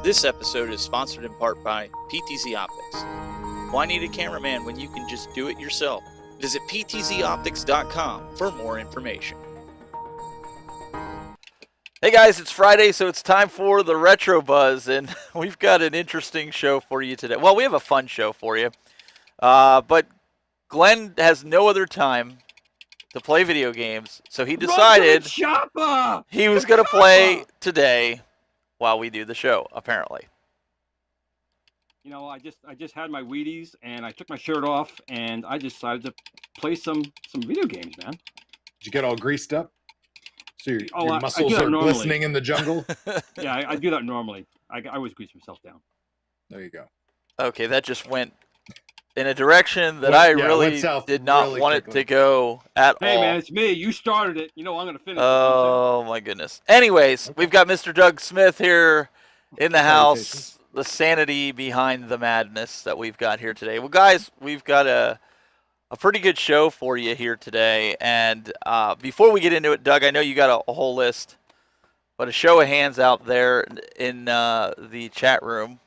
This episode is sponsored in part by PTZ Optics. Why need a cameraman when you can just do it yourself? Visit ptzoptics.com for more information. Hey guys, it's Friday, so it's time for the Retro Buzz, and we've got an interesting show for you today. Well, we have a fun show for you, but Glenn has no other time to play video games, so he decided he was going to play today while we do the show, apparently. You know, I just had my Wheaties, and I took my shirt off, and I decided to play some video games, man. Did you get all greased up? So your muscles are glistening in the jungle? Yeah, I do that normally. I always grease myself down. There you go. Okay, that just went in a direction that I really did not want it to go at all. Hey, man, it's me. You started it. You know I'm going to finish it. Oh, my goodness. Anyways, we've got Mr. Doug Smith here in the house. The sanity behind the madness that we've got here today. Well, guys, we've got a pretty good show for you here today. And before we get into it, Doug, I know you got a whole list, but a show of hands out there in the chat room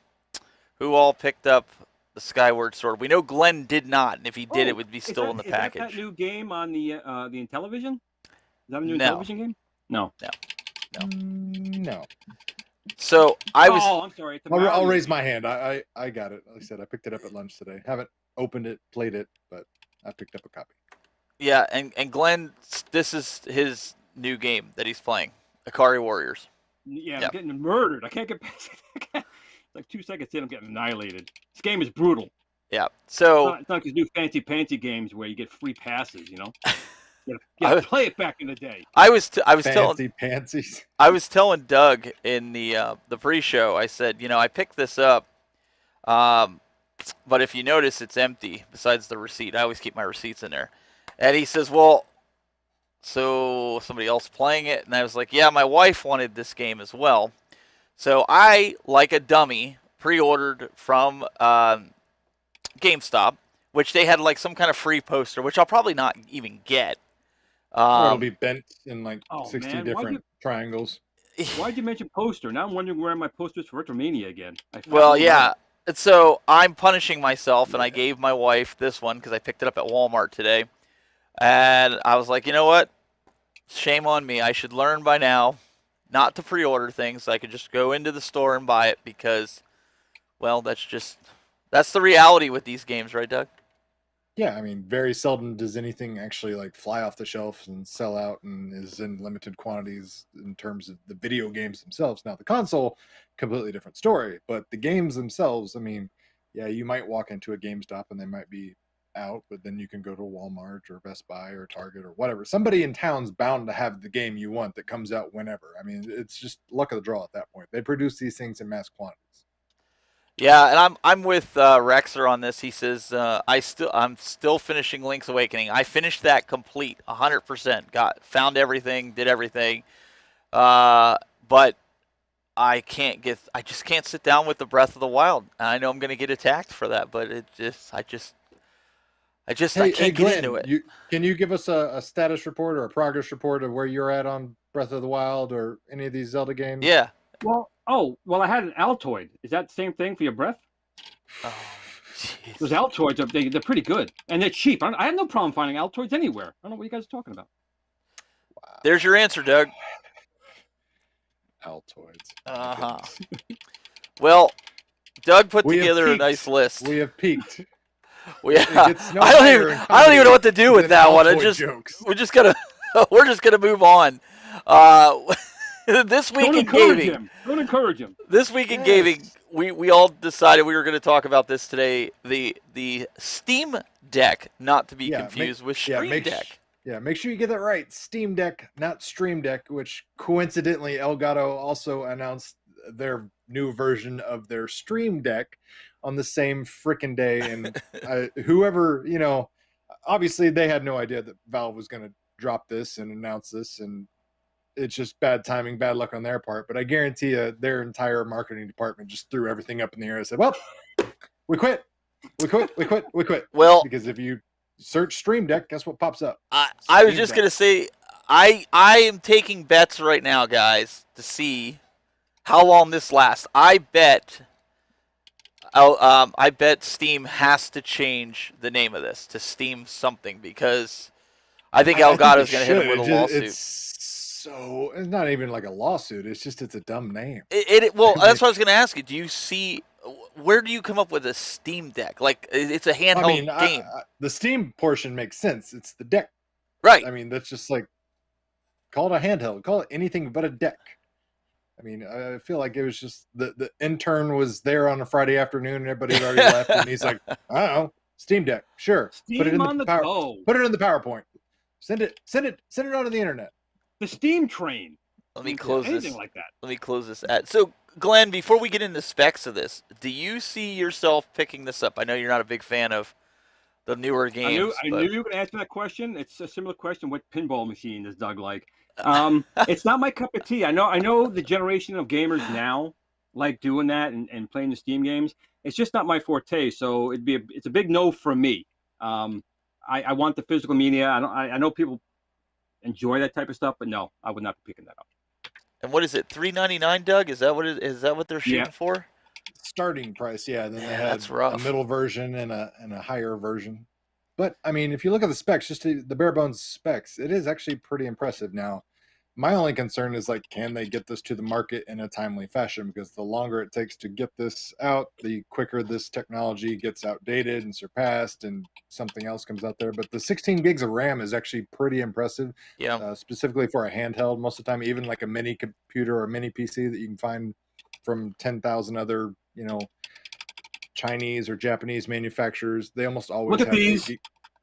who all picked up the Skyward Sword. We know Glenn did not, and if he did, it would be still in the package. Is that new game on the Intellivision? Is that a new Intellivision game? No. No. So I'm sorry. I'll raise my hand. I got it. Like I said, I picked it up at lunch today. Haven't opened it, played it, but I picked up a copy. Yeah, and Glenn, this is his new game that he's playing, Ikari Warriors. Yeah, I'm getting murdered. I can't get past it. Like 2 seconds in, I'm getting annihilated. This game is brutal. Yeah. So it's not these new fancy games where you get free passes. You know, you gotta play it back in the day. I was telling Doug in the pre-show. I said, you know, I picked this up, but if you notice, it's empty besides the receipt. I always keep my receipts in there. And he says, well, so somebody else playing it, and I was like, yeah, my wife wanted this game as well. So I, like a dummy, pre-ordered from GameStop, which they had like some kind of free poster, which I'll probably not even get. It'll be bent in like 60 different triangles. Why'd you mention poster? Now I'm wondering where my posters for Retromania again. Well, yeah. And so I'm punishing myself, and I gave my wife this one because I picked it up at Walmart today. And I was like, you know what? Shame on me. I should learn by now not to pre-order things. I could just go into the store and buy it because, well, that's the reality with these games, right, Doug? Yeah, I mean, very seldom does anything actually like fly off the shelf and sell out and is in limited quantities in terms of the video games themselves. Now, the console, completely different story, but the games themselves, I mean, yeah, you might walk into a GameStop and they might be out, but then you can go to Walmart or Best Buy or Target or whatever. Somebody in town's bound to have the game you want that comes out whenever. I mean, it's just luck of the draw at that point. They produce these things in mass quantities. Yeah, and I'm with Rexer on this. He says I'm still finishing Link's Awakening. I finished that complete, 100%. Found everything, did everything, but I just can't sit down with the Breath of the Wild. I know I'm going to get attacked for that, but I can't get into it. Can you give us a status report or a progress report of where you're at on Breath of the Wild or any of these Zelda games? Yeah. Well, I had an Altoid. Is that the same thing for your breath? Oh, jeez. Those Altoids, they're pretty good. And they're cheap. I have no problem finding Altoids anywhere. I don't know what you guys are talking about. Wow. There's your answer, Doug. Altoids. Uh-huh. Well, Doug put together a nice list. We have peaked. I don't even know what to do with that one. We're just gonna move on. This week in gaming. Don't encourage him. This week in gaming, we all decided we were going to talk about this today. The Steam Deck, not to be confused with Stream Deck. Make sure you get that right. Steam Deck, not Stream Deck, which coincidentally Elgato also announced their new version of their Stream Deck on the same frickin' day. And whoever, obviously they had no idea that Valve was going to drop this and announce this, and it's just bad timing, bad luck on their part. But I guarantee you their entire marketing department just threw everything up in the air and said, well, we quit. Well, because if you search Stream Deck, guess what pops up? I was just going to say, I am taking bets right now, guys, to see how long this lasts. I bet Steam has to change the name of this to Steam something because I think I think Elgato's it going to hit him should. with a lawsuit. It's not even like a lawsuit. It's a dumb name. Well, I mean, that's what I was going to ask you. Do you see where do you come up with a Steam Deck? Like it's a handheld game, the Steam portion makes sense. It's the deck. right? I mean, that's just like call it a handheld. Call it anything but a deck. I mean, I feel like it was just the intern was there on a Friday afternoon and everybody had already left, and he's like, I don't know, Steam Deck, sure. Put it Steam in on the the power. go. Put it in the PowerPoint. Send it onto the internet. The Steam train. Let me close Anything this. like that. Let me close this ad. So, Glenn, before we get into specs of this, do you see yourself picking this up? I know you're not a big fan of the newer games. I knew you were going to answer that question. It's a similar question. What pinball machine does Doug like? It's not my cup of tea. I know the generation of gamers now like doing that and playing the Steam games. It's just not my forte. So it's a big no from me. I want the physical media. I know people enjoy that type of stuff, but no, I would not be picking that up. And what is it? $399, Doug? Is that what they're shooting for? Starting price, yeah. And then they that's had rough. a middle version and a higher version. But I mean, if you look at the specs, just the bare bones specs, it is actually pretty impressive. Now, my only concern is like, can they get this to the market in a timely fashion? Because the longer it takes to get this out, the quicker this technology gets outdated and surpassed, and something else comes out there. But the 16 gigs of RAM is actually pretty impressive. Yeah. Specifically for a handheld. Most of the time, even like a mini computer or a mini PC that you can find from 10,000 other, Chinese or Japanese manufacturers, they almost always Look at have these.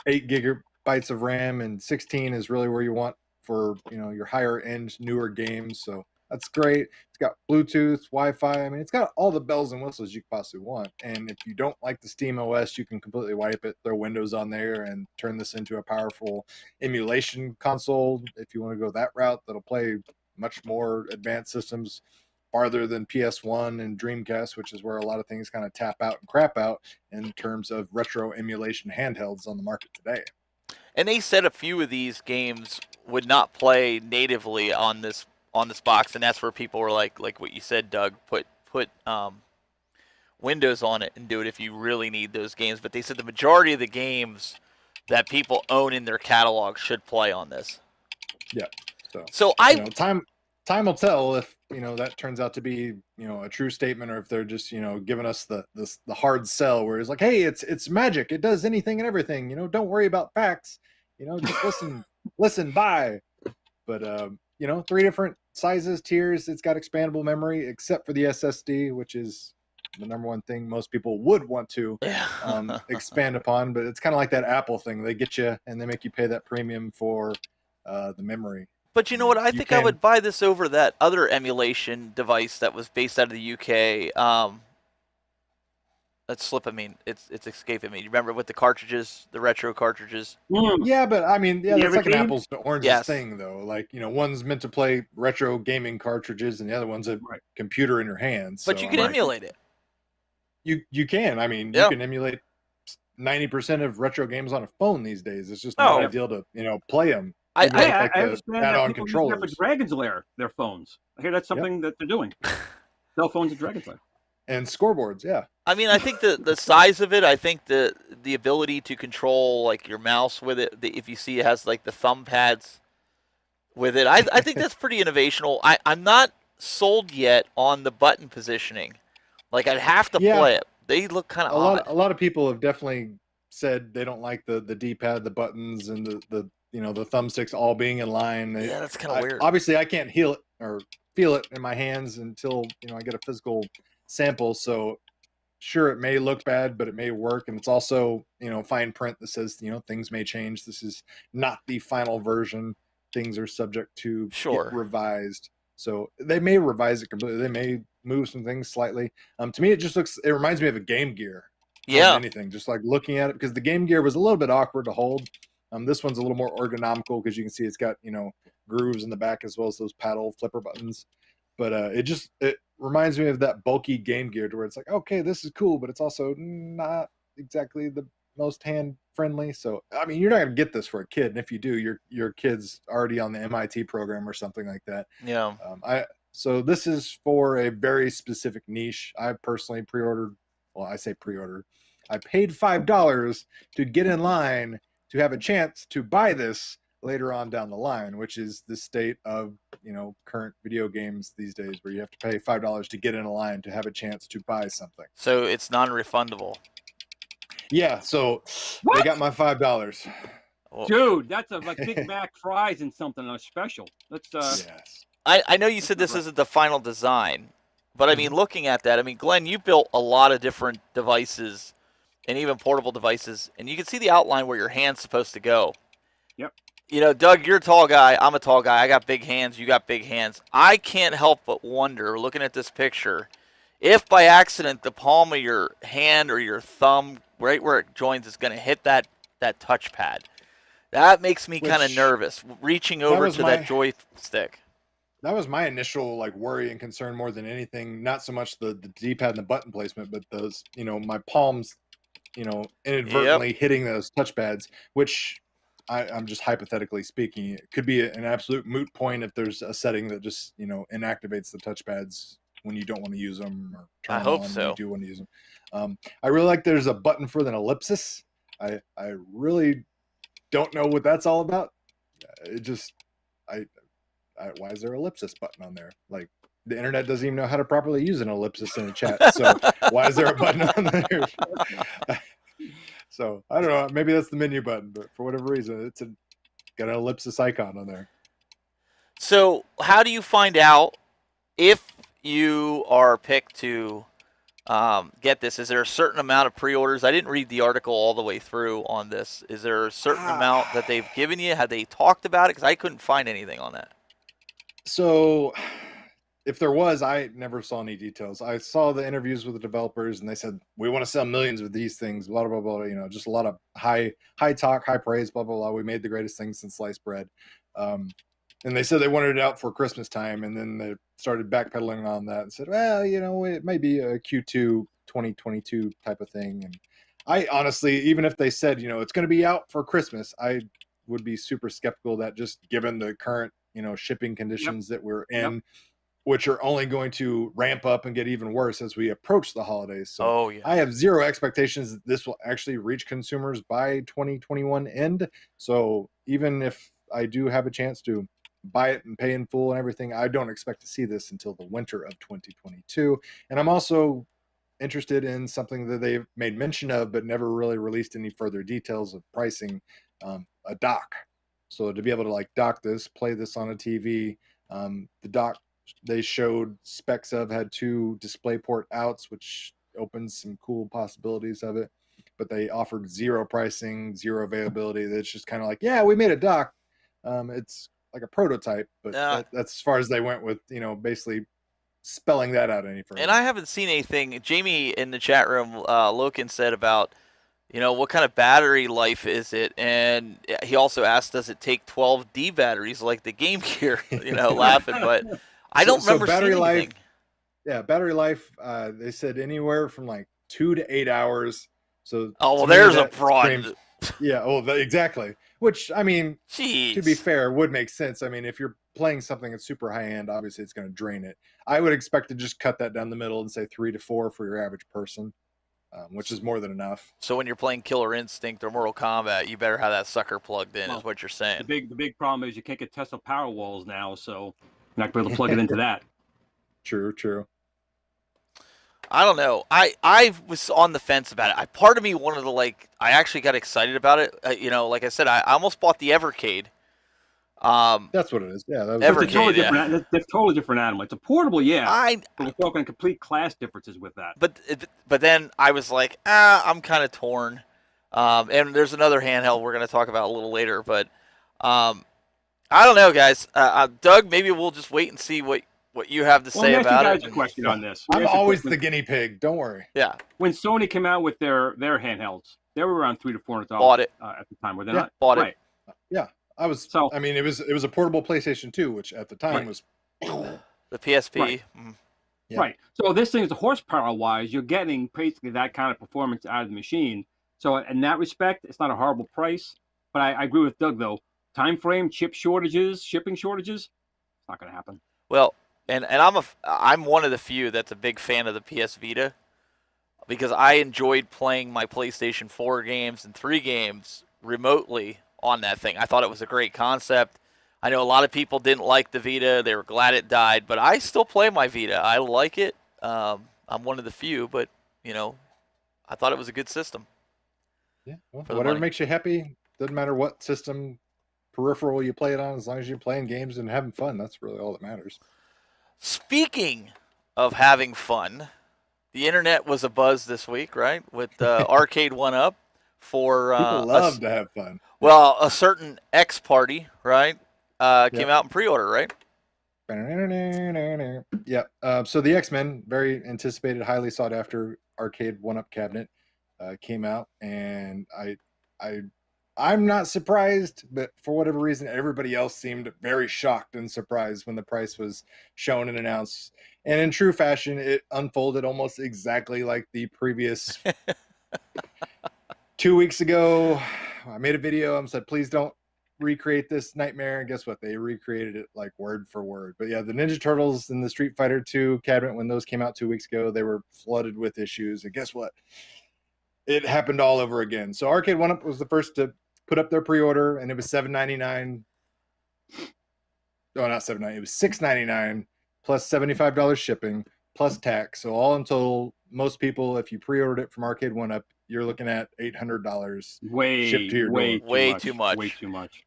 8 gigabytes of RAM, and 16 is really where you want for your higher end newer games. So that's great. It's got Bluetooth, Wi-Fi. I mean, it's got all the bells and whistles you could possibly want. And if you don't like the Steam OS, you can completely wipe it, throw Windows on there, and turn this into a powerful emulation console. If you want to go that route, that'll play much more advanced systems farther than PS1 and Dreamcast, which is where a lot of things kind of tap out and crap out in terms of retro emulation handhelds on the market today. And they said a few of these games would not play natively on this box, and that's where people were like what you said, Doug, put Windows on it and do it if you really need those games. But they said the majority of the games that people own in their catalog should play on this. Yeah. So time will tell if that turns out to be a true statement, or if they're just giving us the hard sell where it's like, hey, it's magic, it does anything and everything, don't worry about facts, just listen, buy. But 3 different sizes, tiers. It's got expandable memory except for the SSD, which is the number one thing most people would want to expand upon. But it's kind of like that Apple thing, they get you and they make you pay that premium for the memory. But you know what? I think I would buy this over that other emulation device that was based out of the UK. That's slipping me. It's escaping me. You remember with the cartridges, the retro cartridges? Yeah, but I mean, that's like an apples to oranges thing, though. Like, one's meant to play retro gaming cartridges, and the other one's a computer in your hands. But you can emulate it. You can. I mean, you can emulate 90% of retro games on a phone these days. It's just not ideal to play them. I understand that people use that for Dragon's Lair, their phones. I hear that's something that they're doing. Cell phones and Dragon's Lair. And scoreboards, yeah. I mean, I think the size of it, I think the ability to control like your mouse with it, if you see it has like the thumb pads with it, I think that's pretty innovational. I'm not sold yet on the button positioning. Like, I'd have to play it. They look kind of odd. A lot of people have definitely said they don't like the D-pad, the buttons, and the thumbsticks all being in line. Yeah, that's kind of weird. Obviously, I can't feel it in my hands until I get a physical sample. So, sure, it may look bad, but it may work. And it's also fine print that says things may change. This is not the final version. Things are subject to get revised. So they may revise it completely. They may move some things slightly. To me, it reminds me of a Game Gear. Yeah. Anything, just like looking at it, because the Game Gear was a little bit awkward to hold. This one's a little more ergonomical because you can see it's got grooves in the back as well as those paddle flipper buttons. But it reminds me of that bulky Game Gear, to where it's like, okay, this is cool, but it's also not exactly the most hand friendly. So I mean, you're not gonna get this for a kid, and if you do, your kid's already on the MIT program or something like that. Yeah. So this is for a very specific niche. I personally pre-ordered. Well, I say pre-ordered. I paid $5 to get in line to have a chance to buy this later on down the line, which is the state of current video games these days, where you have to pay $5 to get in a line to have a chance to buy something. So it's non-refundable. Yeah, so What? they got my $5. Well, Dude, that's like Big Mac fries and something on a special. Let's Yes. I know you said this isn't the final design, but I mean, looking at that, I mean, Glenn, you built a lot of different devices and even portable devices, and you can see the outline where your hand's supposed to go. Yep. Doug, you're a tall guy. I'm a tall guy. I got big hands. You got big hands. I can't help but wonder, looking at this picture, if by accident the palm of your hand or your thumb, right where it joins, is going to hit that touchpad. That makes me kind of nervous, reaching over to that joystick. That was my initial worry and concern more than anything. Not so much the D-pad and the button placement, but those, my palms, inadvertently hitting those touchpads, which I'm just hypothetically speaking, it could be an absolute moot point if there's a setting that just, inactivates the touchpads when you don't want to use them, or turn them on when you do want to use them. I really like there's a button for an ellipsis. I really don't know what that's all about. It just, why is there an ellipsis button on there? Like, the internet doesn't even know how to properly use an ellipsis in a chat. So why is there a button on there? So I don't know. Maybe that's the menu button, but for whatever reason, it's got an ellipsis icon on there. So how do you find out if you are picked to get this? Is there a certain amount of pre-orders? I didn't read the article all the way through on this. Is there a certain amount that they've given you? Have they talked about it? Because I couldn't find anything on that. So if there was, I never saw any details. I saw the interviews with the developers, and they said, we want to sell millions of these things, blah, blah, blah, just a lot of high talk, high praise, blah, blah, blah. We made the greatest thing since sliced bread. And they said they wanted it out for Christmas time, and then they started backpedaling on that and said, well, it may be a Q2 2022 type of thing. And I honestly, even if they said, it's going to be out for Christmas, I would be super skeptical that, just given the current, shipping conditions that we're in, which are only going to ramp up and get even worse as we approach the holidays. So I have zero expectations that this will actually reach consumers by 2021 end. So even if I do have a chance to buy it and pay in full and everything, I don't expect to see this until the winter of 2022. And I'm also interested in something that they've made mention of, but never really released any further details of pricing, a dock. So to be able to dock this, play this on a TV, the dock they showed specs of had 2 DisplayPort outs, which opens some cool possibilities of it, but they offered zero pricing, zero availability. That's just kind of yeah, we made a dock. It's like a prototype, but that's as far as they went with, basically spelling that out any further. And I haven't seen anything. Jamie in the chat room, Loken said about, what kind of battery life is it? And he also asked, does it take 12D batteries like the Game Gear? Laughing, but I don't remember battery seeing life. anything. Yeah, battery life. They said anywhere from 2 to 8 hours. So there's a broad. Yeah, exactly. Which, I mean, Jeez. To be fair, would make sense. I mean, if you're playing something that's super high end, obviously it's going to drain it. I would expect to just cut that down the middle and say 3 to 4 for your average person, which is more than enough. So when you're playing Killer Instinct or Mortal Kombat, you better have that sucker plugged in, is what you're saying. The big problem is you can't get Tesla power walls now, so you're not going to be able to plug it into that. True. I don't know. I was on the fence about it. Part of me wanted to I actually got excited about it. Like I said, I almost bought the Evercade. That's what it is. Yeah, that was Evercade. That's a totally different animal. It's a portable, yeah. We're talking complete class differences with that. But then I was like, I'm kind of torn. And there's another handheld we're going to talk about a little later. But I don't know, guys. Doug, maybe we'll just wait and see what you have to say about it. A question on this. I'm always the guinea pig. Don't worry. Yeah. When Sony came out with their handhelds, they were around $300 to $400. Bought it at the time, were they not? Bought it. Yeah, I was. So I mean, it was a portable PlayStation 2, which at the time was the PSP. Right. Yeah. Right. So this thing is horsepower wise, you're getting basically that kind of performance out of the machine. So in that respect, it's not a horrible price. But I agree with Doug though. Time frame, chip shortages, shipping shortages, it's not going to happen. Well, and I'm one of the few that's a big fan of the PS Vita because I enjoyed playing my PlayStation 4 games and 3 games remotely on that thing. I thought it was a great concept. I know a lot of people didn't like the Vita. They were glad it died, but I still play my Vita. I like it. I'm one of the few, but, you know, I thought it was a good system. Yeah, well, For the whatever money. makes you happy. Doesn't matter what system peripheral you play it on, as long as you're playing games and having fun. That's really all that matters. Speaking of having fun, the internet was abuzz this week, right? With Arcade One Up for People love to have fun. well, a certain X party, right? Came Yep. out in pre-order, right? Yep. So the xMen, very anticipated, highly sought after arcade one-up cabinet, came out, and I'm not surprised, but for whatever reason, everybody else seemed very shocked and surprised when the price was shown and announced. And in true fashion, it unfolded almost exactly like the previous 2 weeks ago. I made a video and said, please don't recreate this nightmare. And guess what? They recreated it like word for word. But yeah, the Ninja Turtles and the Street Fighter 2 cabinet, when those came out 2 weeks ago, they were flooded with issues. And guess what? It happened all over again. So Arcade One Up was the first to put up their pre-order, and it was $7.99. Oh, not $7.99. It was $6.99 plus $75 shipping plus tax. So all in total, most people, if you pre-ordered it from Arcade One Up, you're looking at $800 shipped to your door. Way too much. Way too much.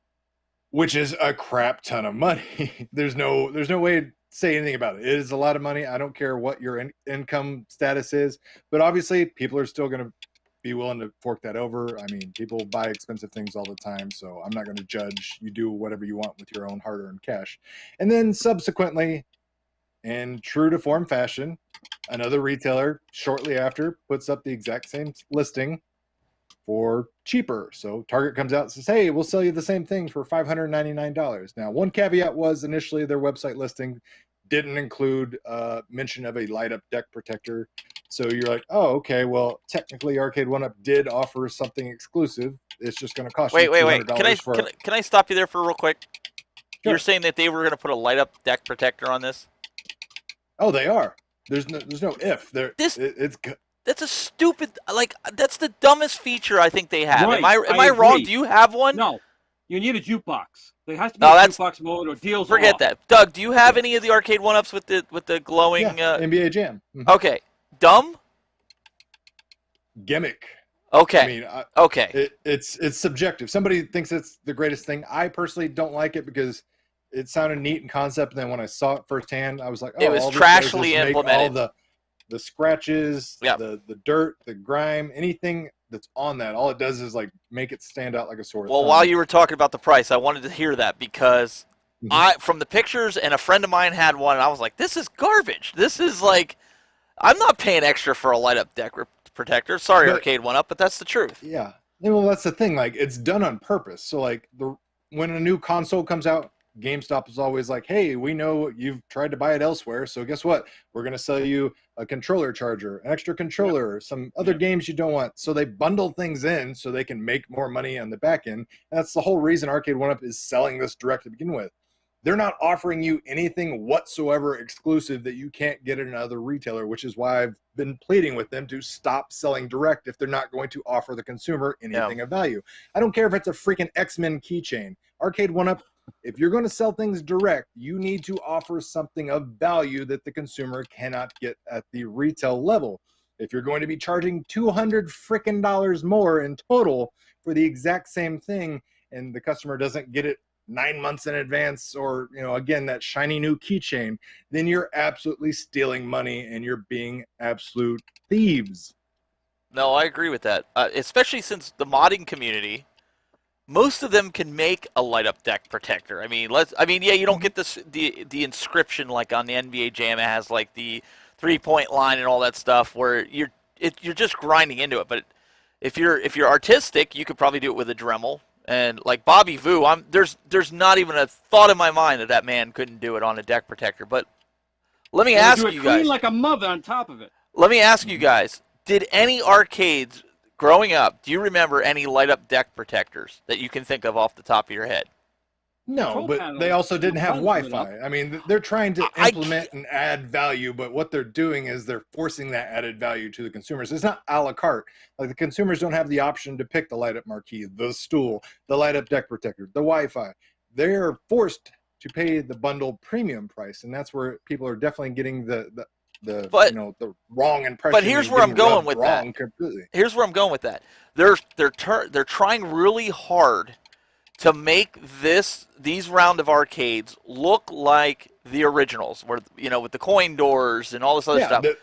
Which is a crap ton of money. There's no way to say anything about it. It is a lot of money. I don't care what your income status is, but obviously people are still going to be willing to fork that over. I mean, people buy expensive things all the time, so I'm not going to judge. You do whatever you want with your own hard-earned cash. And then subsequently, in true to form fashion, another retailer shortly after puts up the exact same listing for cheaper. So Target comes out and says, hey, we'll sell you the same thing for $599. Now, one caveat was initially their website listing didn't include mention of a light up deck protector. So you're like, oh, okay, well, technically Arcade One Up did offer something exclusive. It's just going to cost you $200 Wait. Can I stop you there for real quick? Sure. You're saying that they were going to put a light up deck protector on this? Oh, they are. There's no if. That's a stupid, like, that's the dumbest feature I think they have. Right, Am I wrong? agree. Do you have one? No, you need a jukebox. There has to be No, a that's- jukebox mode or deals Forget off. that. Doug, do you have any of the Arcade One-Ups with the glowing? Yeah, NBA Jam. Okay. Dumb? Gimmick. Okay. I mean, Okay. It's subjective. Somebody thinks it's the greatest thing. I personally don't like it because it sounded neat in concept, and then when I saw it firsthand, I was like, oh, It was all this does is trashly make implemented. all the scratches, Yep. the dirt, the grime, anything that's on that, all it does is like make it stand out like a sore Well, thumb. while you were talking about the price, I wanted to hear that because Mhm. from the pictures, and a friend of mine had one, and I was like, this is garbage. This is like, I'm not paying extra for a light up deck protector. Sorry, But- Arcade One Up, but that's the truth. Yeah. Well, that's the thing. Like, it's done on purpose. So, like, when a new console comes out, GameStop is always like, hey, we know you've tried to buy it elsewhere. So, guess what? We're going to sell you a controller charger, an extra controller, some other games you don't want. So, they bundle things in so they can make more money on the back end. And that's the whole reason Arcade One Up is selling this direct to begin with. They're not offering you anything whatsoever exclusive that you can't get at another retailer, which is why I've been pleading with them to stop selling direct if they're not going to offer the consumer anything of value. I don't care if it's a freaking xMen keychain. Arcade One Up, if you're going to sell things direct, you need to offer something of value that the consumer cannot get at the retail level. If you're going to be charging $200 freaking dollars more in total for the exact same thing, and the customer doesn't get it 9 months in advance, or again, that shiny new keychain, then you're absolutely stealing money and you're being absolute thieves. No, I agree with that. Especially since the modding community, most of them can make a light up deck protector. I mean, yeah, you don't get the inscription like on the NBA Jam. It has like the 3-point line and all that stuff where you're just grinding into it. But if you're artistic, you could probably do it with a Dremel. And like Bobby Vu, there's not even a thought in my mind that man couldn't do it on a deck protector. But let me ask you guys. Clean like a mother on top of it. Let me ask you guys: did any arcades growing up? Do you remember any light up deck protectors that you can think of off the top of your head? No, control but panel, they also didn't have buttons lit up. Wi-Fi. I mean, they're trying to I implement and add value, but what they're doing is they're forcing that added value to the consumers. It's not a la carte. Like the consumers don't have the option to pick the light-up marquee, the stool, the light-up deck protector, the Wi-Fi. They're forced to pay the bundle premium price, and that's where people are definitely getting the But the wrong impression. but here's and where I'm getting going rubbed with wrong that. completely. Here's where I'm going with that. They're trying really hard to make these round of arcades look like the originals, where with the coin doors and all this other Yeah, stuff. they're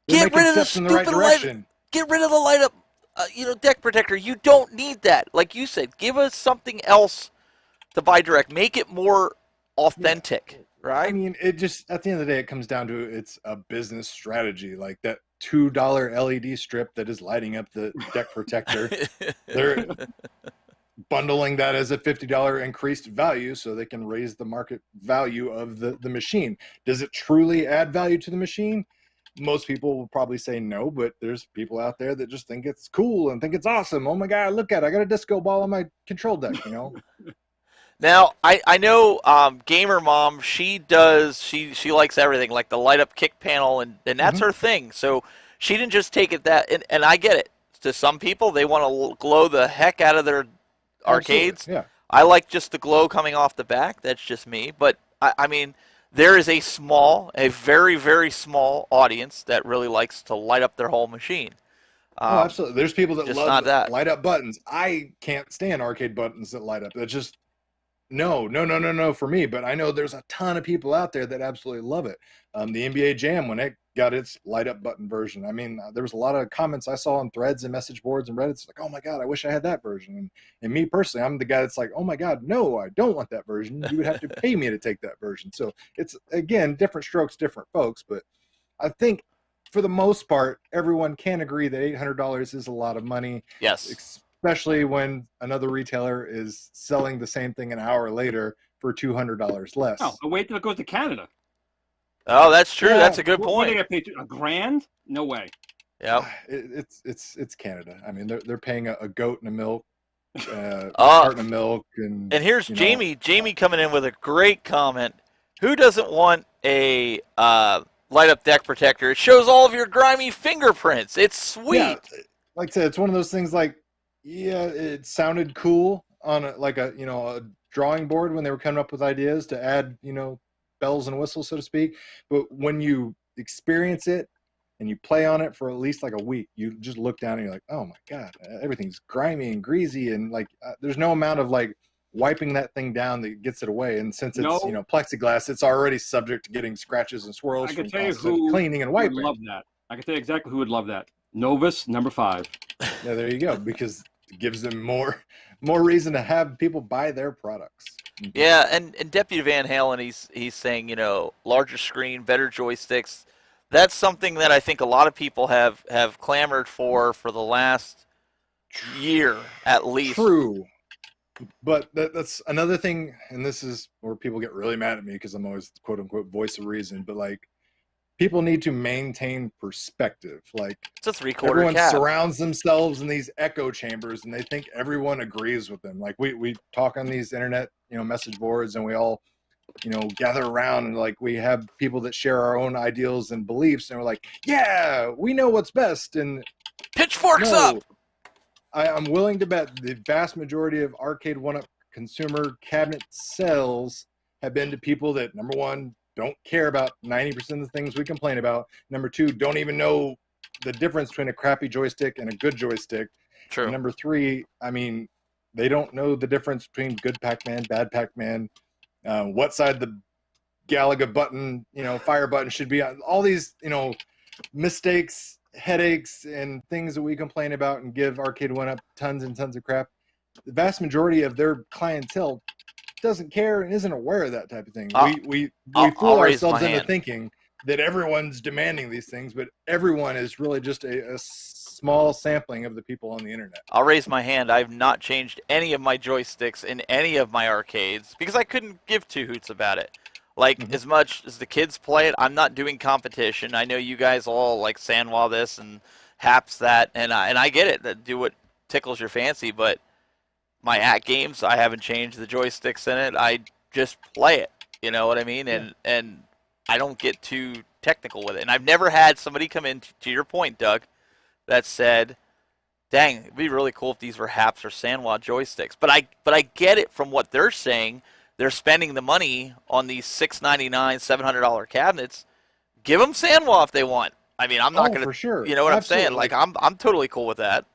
Get making rid of the steps in the right stupid light. direction. Get rid of the light up, deck protector. You don't need that. Like you said, give us something else to buy direct. Make it more authentic, right? I mean, it just at the end of the day, it comes down to it's a business strategy. Like that $2 LED strip that is lighting up the deck protector. They're bundling that as a $50 increased value so they can raise the market value of the machine. Does it truly add value to the machine? Most people will probably say no, but there's people out there that just think it's cool and think it's awesome. Oh my God, look at it. I got a disco ball on my control deck, Now I know Gamer Mom, she likes everything, like the light up kick panel, and that's her thing. So she didn't just take it that, and I get it. To some people, they want to glow the heck out of their arcades. Absolutely, yeah. I like just the glow coming off the back. That's just me. But I mean, there is a very, very small audience that really likes to light up their whole machine. Oh, absolutely. There's people that love that. light up buttons. I can't stand arcade buttons that light up. That's just no for me. But I know there's a ton of people out there that absolutely love it. The NBA Jam, when it got its light up button version, I mean, there was a lot of comments I saw on threads and message boards and Reddit's like, oh my God, I wish I had that version. And me personally, I'm the guy that's like, oh my God, no, I don't want that version. You would have to pay me to take that version. So it's, again, different strokes, different folks. But I think for the most part, everyone can agree that $800 is a lot of money. Yes. Especially when another retailer is selling the same thing an hour later for $200 less. Oh, wait till it goes to Canada. Oh, that's true. Yeah. That's a good What point. are they gonna pay $1,000? No way. Yeah. It's Canada. I mean, they're paying a goat and a milk, a Oh. carton of milk, and here's Jamie. Jamie coming in with a great comment. Who doesn't want a light up deck protector? It shows all of your grimy fingerprints. It's sweet. Yeah, like I said, it's one of those things. Like, yeah, it sounded cool on a drawing board when they were coming up with ideas to add bells and whistles, so to speak. But when you experience it and you play on it for at least like a week, you just look down and you're like, oh my God, everything's grimy and greasy, and like there's no amount of like wiping that thing down that gets it away. And since it's plexiglass, it's already subject to getting scratches and swirls from constant cleaning and wiping. Would love that. I can tell you exactly who would love that. Novus number 5. Yeah, there you go, because it gives them more reason to have people buy their products. Yeah, and Deputy Van Halen, he's saying, larger screen, better joysticks. That's something that I think a lot of people have clamored for the last year at least. True. But that's another thing, and this is where people get really mad at me because I'm always quote unquote voice of reason, but like people need to maintain perspective. Like it's a 3/4 everyone cap. surrounds themselves in these echo chambers and they think everyone agrees with them. Like we talk on these internet, message boards, and we all, gather around and like we have people that share our own ideals and beliefs, and we're like, yeah, we know what's best. And pitchforks up. I'm willing to bet the vast majority of Arcade 1-Up consumer cabinet sales have been to people that, number one, don't care about 90% of the things we complain about. Number two, don't even know the difference between a crappy joystick and a good joystick. True. And number three, I mean, they don't know the difference between good Pac-Man, bad Pac-Man, what side the Galaga button, fire button should be on. All these, mistakes, headaches, and things that we complain about and give Arcade 1-Up tons and tons of crap. The vast majority of their clientele doesn't care and isn't aware of that type of thing. We fool ourselves into thinking that everyone's demanding these things, but everyone is really just a small sampling of the people on the internet. I'll raise my hand. I've not changed any of my joysticks in any of my arcades because I couldn't give two hoots about it. Like, as much as the kids play it, I'm not doing competition. I know you guys all like Sanwa this and Haps that, and I get it. That do what tickles your fancy, but my games, I haven't changed the joysticks in it. just play it. You know what I mean? And I don't get too technical with it. And I've never had somebody come in, to your point, Doug, that said, dang, it'd be really cool if these were Haps or Sanwa joysticks. But I get it from what they're saying. They're spending the money on these $699, $700 cabinets. Give them Sanwa if they want. I mean, I'm not going to, for sure. you know what Absolutely. I'm saying? Like, I'm totally cool with that.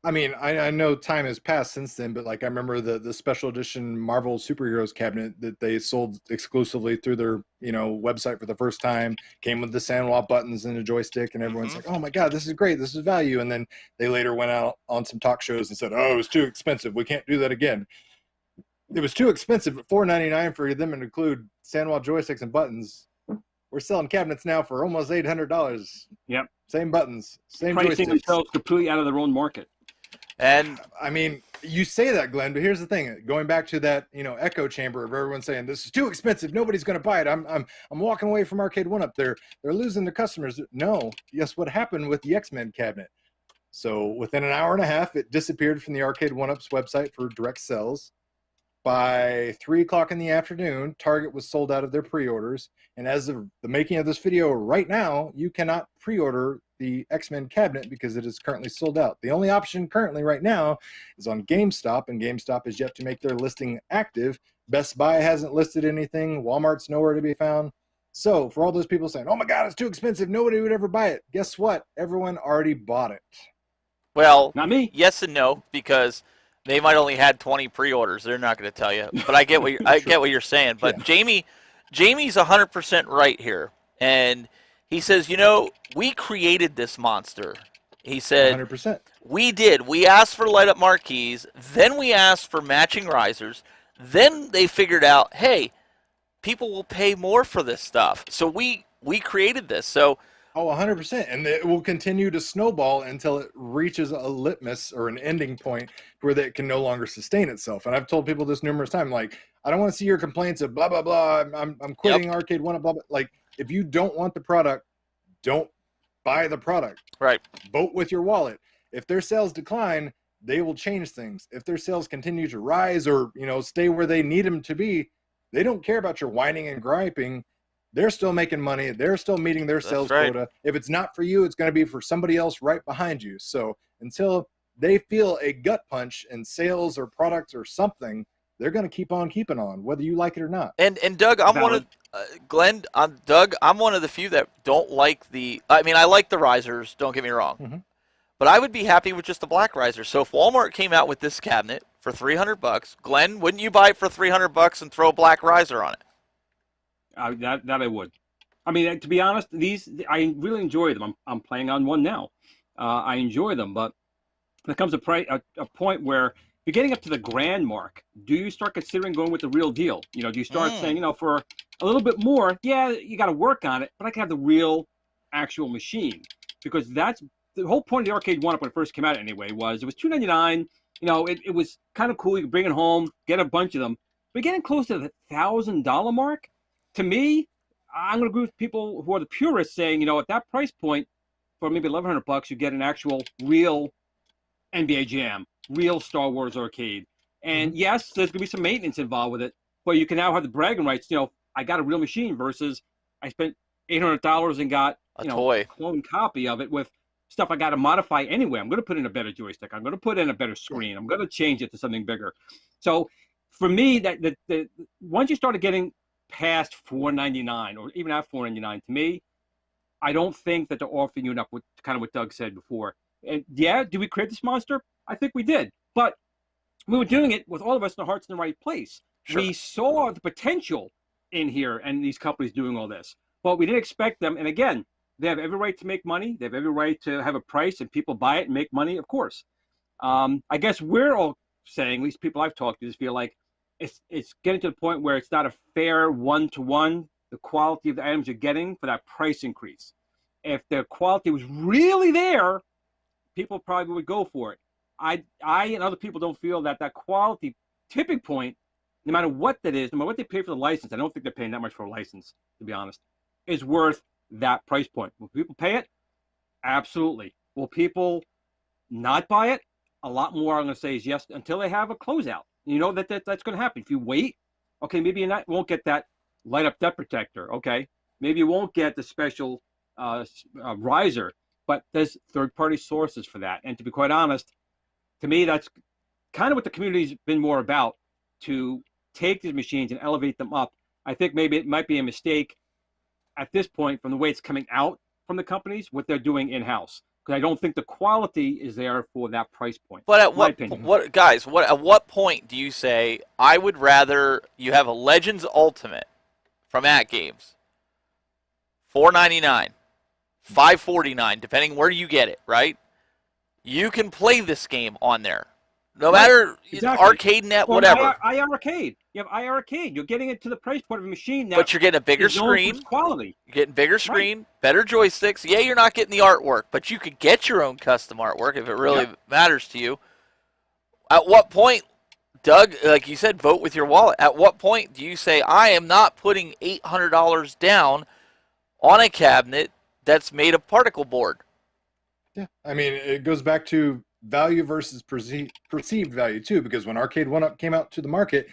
I mean, I know time has passed since then, but like I remember the special edition Marvel superheroes cabinet that they sold exclusively through their website for the first time, came with the Sanwa buttons and a joystick, and everyone's like, "Oh my god, this is great, this is value." And then they later went out on some talk shows and said, "Oh, it was too expensive. We can't do that again." It was too expensive at $499 for them to include Sanwa joysticks and buttons. We're selling cabinets now for almost $800. Yep. Same buttons, same pricing joysticks. themselves completely out of their own market. And I mean, you say that, Glenn, but here's the thing. Going back to that, echo chamber of everyone saying this is too expensive, nobody's going to buy it. I'm walking away from Arcade One Up. They're losing their customers. No, guess what happened with the xMen cabinet? So within an hour and a half, it disappeared from the Arcade One Up's website for direct sales. By 3 o'clock in the afternoon, Target was sold out of their pre-orders. And as of the making of this video right now, you cannot pre-order the xMen cabinet because it is currently sold out. The only option currently right now is on GameStop, and GameStop is yet to make their listing active. Best Buy hasn't listed anything. Walmart's nowhere to be found. So for all those people saying, "Oh my God, it's too expensive, nobody would ever buy it," guess what? Everyone already bought it. well, Not me. yes and no, because they might only had 20 pre-orders. They're not going to tell you. But I get what get what you're saying. But Jamie's 100% right here, and he says, we created this monster. He said, 100%. We did. We asked for light-up marquees. Then we asked for matching risers. Then they figured out, hey, people will pay more for this stuff. So we created this. So. Oh, 100%. And it will continue to snowball until it reaches a litmus or an ending point where it can no longer sustain itself. And I've told people this numerous times, like, I don't want to see your complaints of blah, blah, blah. I'm quitting Arcade One, blah, blah. Like, if you don't want the product, don't buy the product. Right. Vote with your wallet. If their sales decline, they will change things. If their sales continue to rise or, stay where they need them to be, they don't care about your whining and griping. They're still making money. They're still meeting their sales quota. If it's not for you, it's going to be for somebody else right behind you. So until they feel a gut punch in sales or products or something, they're going to keep on keeping on, whether you like it or not. And Doug, I'm one of Glenn. Doug, I'm one of the few that don't like the. I mean, I like the risers. Don't get me wrong, but I would be happy with just the black riser. So if Walmart came out with this cabinet for $300, Glenn, wouldn't you buy it for $300 and throw a black riser on it? That I would. I mean, to be honest, these I really enjoy them. I'm playing on one now. I enjoy them, but there comes a point where you're getting up to the grand mark. Do you start considering going with the real deal? Do you start saying, for a little bit more, yeah, you got to work on it, but I can have the real, actual machine, because that's the whole point of the Arcade One Up when it first came out. Anyway, was it was $299. It was kind of cool. You could bring it home, get a bunch of them, but getting close to the $1,000 mark. To me, I'm going to agree with people who are the purists saying, at that price point, for maybe $1,100, you get an actual real NBA Jam, real Star Wars arcade. And yes, there's going to be some maintenance involved with it, but you can now have the bragging rights. I got a real machine versus I spent $800 and got a toy, clone copy of it with stuff I got to modify anyway. I'm going to put in a better joystick. I'm going to put in a better screen. I'm going to change it to something bigger. So for me, that once you started getting past $499 or even at $499, to me, I don't think that they're offering you enough, with kind of what Doug said before. And yeah, do we create this monster? I think we did, but we were doing it with all of us in the hearts in the right place. Sure. We saw the potential in here and these companies doing all this, but we didn't expect them. And again, they have every right to make money. They have every right to have a price and people buy it and make money, of course. I guess we're all saying, at least people I've talked to, just feel like it's getting to the point where it's not a fair one-to-one, the quality of the items you're getting for that price increase. If the quality was really there, people probably would go for it. I and other people don't feel that quality tipping point, no matter what that is, no matter what they pay for the license, I don't think they're paying that much for a license, to be honest, is worth that price point. Will people pay it? Absolutely. Will people not buy it? A lot more, I'm going to say, is yes, until they have a closeout. That's going to happen. If you wait, Okay, maybe you won't get that light up depth protector. Okay, maybe you won't get the special riser, but there's third-party sources for that. And to be quite honest, to me, that's kind of what the community's been more about, to take these machines and elevate them up. I think maybe it might be a mistake at this point from the way it's coming out from the companies, what they're doing in-house. Because I don't think the quality is there for that price point. But at at what point do you say, I would rather you have a Legends Ultimate from At Games, $499, $549, depending where you get it, right? You can play this game on there. No matter Arcade Net, whatever. iArcade. You have iArcade. You're getting it to the price point of a machine now. But you're getting a bigger screen. Quality. You're getting bigger screen, better joysticks. Yeah, you're not getting the artwork, but you could get your own custom artwork if it really matters to you. At what point, Doug, like you said, vote with your wallet. At what point do you say, I am not putting $800 down on a cabinet that's made of particle board? Yeah, I mean, it goes back to value versus perceived value too, because when Arcade 1-Up came out to the market,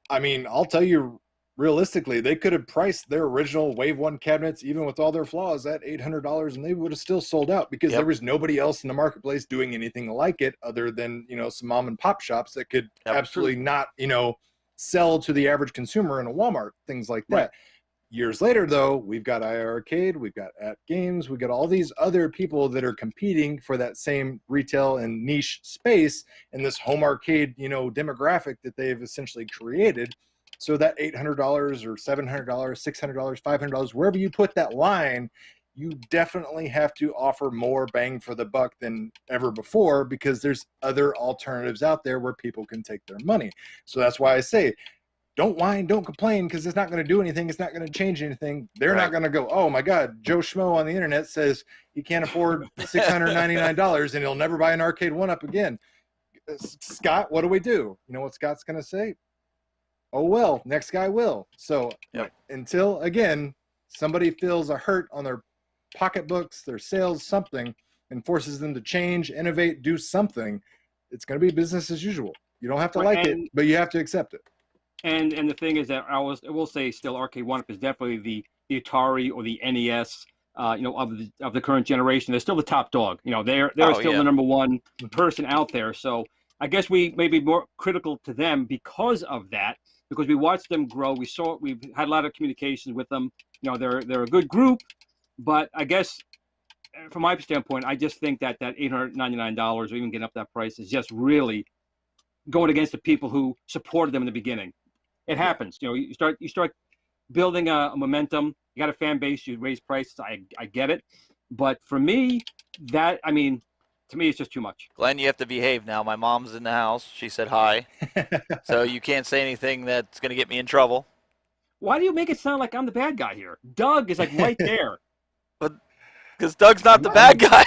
I mean, I'll tell you realistically, they could have priced their original Wave 1 cabinets, even with all their flaws, at $800, and they would have still sold out because there was nobody else in the marketplace doing anything like it other than, you know, some mom and pop shops that could absolutely not, you know, sell to the average consumer in a Walmart, things like that. Years later, though, we've got iArcade, we've got At Games, we've got all these other people that are competing for that same retail and niche space in this home arcade, you know, demographic that they've essentially created. So that $800 or $700, $600, $500, wherever you put that line, you definitely have to offer more bang for the buck than ever before, because there's other alternatives out there where people can take their money. So that's why I say, don't whine, don't complain, because it's not going to do anything. It's not going to change anything. They're not going to go, oh my God, Joe Schmo on the internet says he can't afford $699 and he'll never buy an Arcade 1-Up again. Scott, what do we do? You know what Scott's going to say? Oh, well, next guy will. So until, again, somebody feels a hurt on their pocketbooks, their sales, something, and forces them to change, innovate, do something, it's going to be business as usual. You don't have to like it, but you have to accept it. And the thing is that I will say still Arcade 1-Up is definitely the Atari or the NES, you know, of the current generation. They're still the top dog. You know, they're still the number one person out there. So I guess we may be more critical to them because of that, because we watched them grow. We've had a lot of communications with them. You know, they're a good group, but I guess from my standpoint, I just think that $899 or even getting up that price is just really going against the people who supported them in the beginning. It happens. You know, you start building a momentum. You got a fan base. You raise prices. I get it, but for me, to me, it's just too much. Glenn, you have to behave now. My mom's in the house. She said hi, so you can't say anything that's going to get me in trouble. Why do you make it sound like I'm the bad guy here? Doug is like right there. But because Doug's not the bad guy.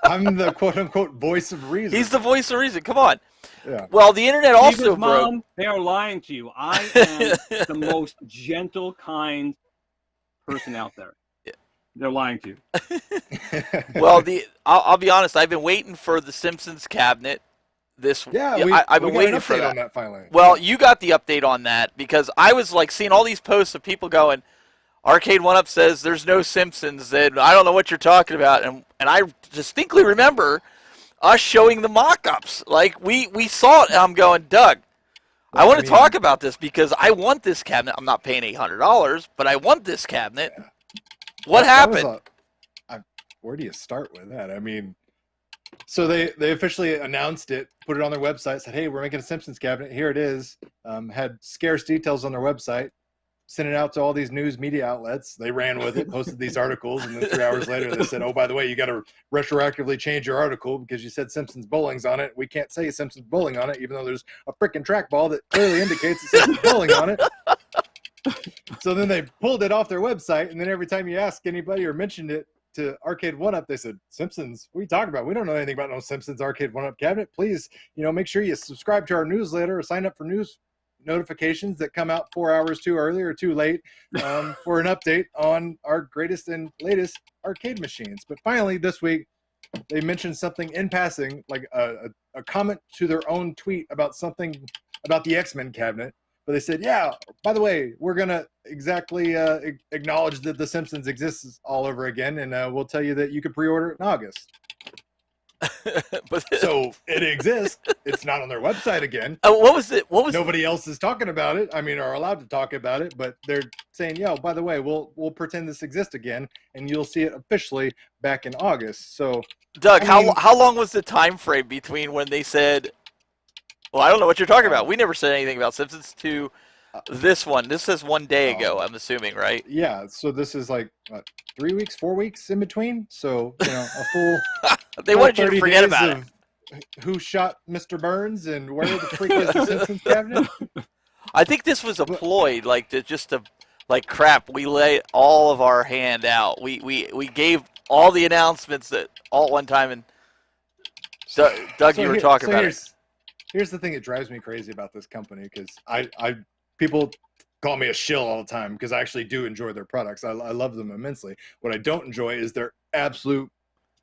I'm the quote-unquote voice of reason. He's the voice of reason. Come on. Yeah. Well, the internet also broke. Mom, they are lying to you. I am the most gentle, kind person out there. Yeah. They're lying to you. Well, I'll be honest. I've been waiting for the Simpsons cabinet. I've been waiting for that. On that finally. Well, you got the update on that, because I was like seeing all these posts of people going, Arcade 1-Up says there's no Simpsons, and I don't know what you're talking about. And I distinctly remember us showing the mock-ups. Like, we saw it, and I'm going, Doug, I want to talk about this because I want this cabinet. I'm not paying $800, but I want this cabinet. Yeah. What happened? Where do you start with that? I mean, so they officially announced it, put it on their website, said, hey, we're making a Simpsons cabinet. Here it is. Had scarce details on their website. Sent it out to all these news media outlets. They ran with it, posted these articles, and then 3 hours later they said, oh, by the way, you got to retroactively change your article because you said Simpsons Bowling's on it. We can't say Simpsons Bowling on it, even though there's a freaking trackball that clearly indicates it says Bowling on it. So then they pulled it off their website, and then every time you ask anybody or mentioned it to Arcade 1-Up, they said, Simpsons? What are you talking about? We don't know anything about no Simpsons Arcade 1-Up cabinet. Please, make sure you subscribe to our newsletter or sign up for news notifications that come out 4 hours too early or too late for an update on our greatest and latest arcade machines. But finally this week they mentioned something in passing, like a comment to their own tweet about something about the xMen cabinet, But they said, yeah, by the way, we're going to exactly acknowledge that The Simpsons exists all over again, and we'll tell you that you can pre-order it in August. So it exists. It's not on their website again. What was it? Nobody else is talking about it. I mean, are allowed to talk about it, but they're saying, yo, by the way, we'll pretend this exists again, and you'll see it officially back in August. So, Doug, how long was the time frame between when they said, well, I don't know what you're talking about. We never said anything about Simpsons to this one. This says 1 day ago, I'm assuming, right? Yeah, so this is like, what, 3 weeks, 4 weeks in between? So, a full... They wanted you to forget about it. Who shot Mr. Burns and where the freak is the Simpsons cabinet? I think this was a ploy, crap, we lay all of our hand out. We gave all the announcements all at one time, and Doug, you were talking about it. Here's the thing that drives me crazy about this company, because people call me a shill all the time because I actually do enjoy their products. I love them immensely. What I don't enjoy is their absolute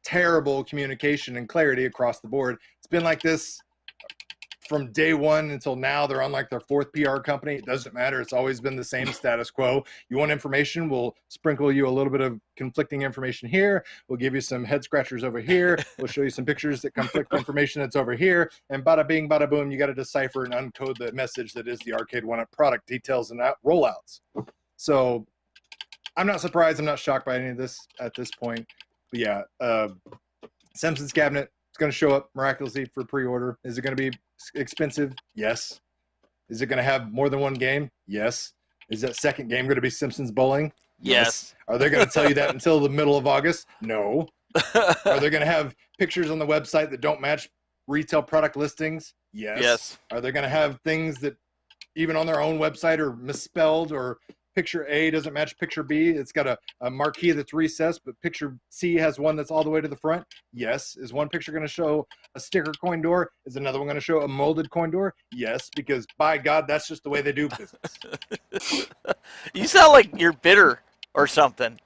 terrible communication and clarity across the board. It's been like this from day one until now. They're on like their fourth PR company. It doesn't matter. It's always been the same status quo. You want information, we'll sprinkle you a little bit of conflicting information here. We'll give you some head scratchers over here. We'll show you some pictures that conflict information that's over here. And bada bing, bada boom, you got to decipher and uncode the message that is the Arcade One-Up product details and rollouts. So I'm not surprised. I'm not shocked by any of this at this point. But yeah, Simpsons cabinet, it's going to show up miraculously for pre-order. Is it going to be expensive? Yes. Is it going to have more than one game? Yes. Is that second game going to be Simpsons Bowling? Yes. Are they going to tell you that until the middle of August? No. Are they going to have pictures on the website that don't match retail product listings? Yes. Are they going to have things that even on their own website are misspelled, or picture A doesn't match picture B? It's got a marquee that's recessed, but picture C has one that's all the way to the front? Yes. Is one picture going to show a sticker coin door? Is another one going to show a molded coin door? Yes, because by God, that's just the way they do business. You sound like you're bitter or something.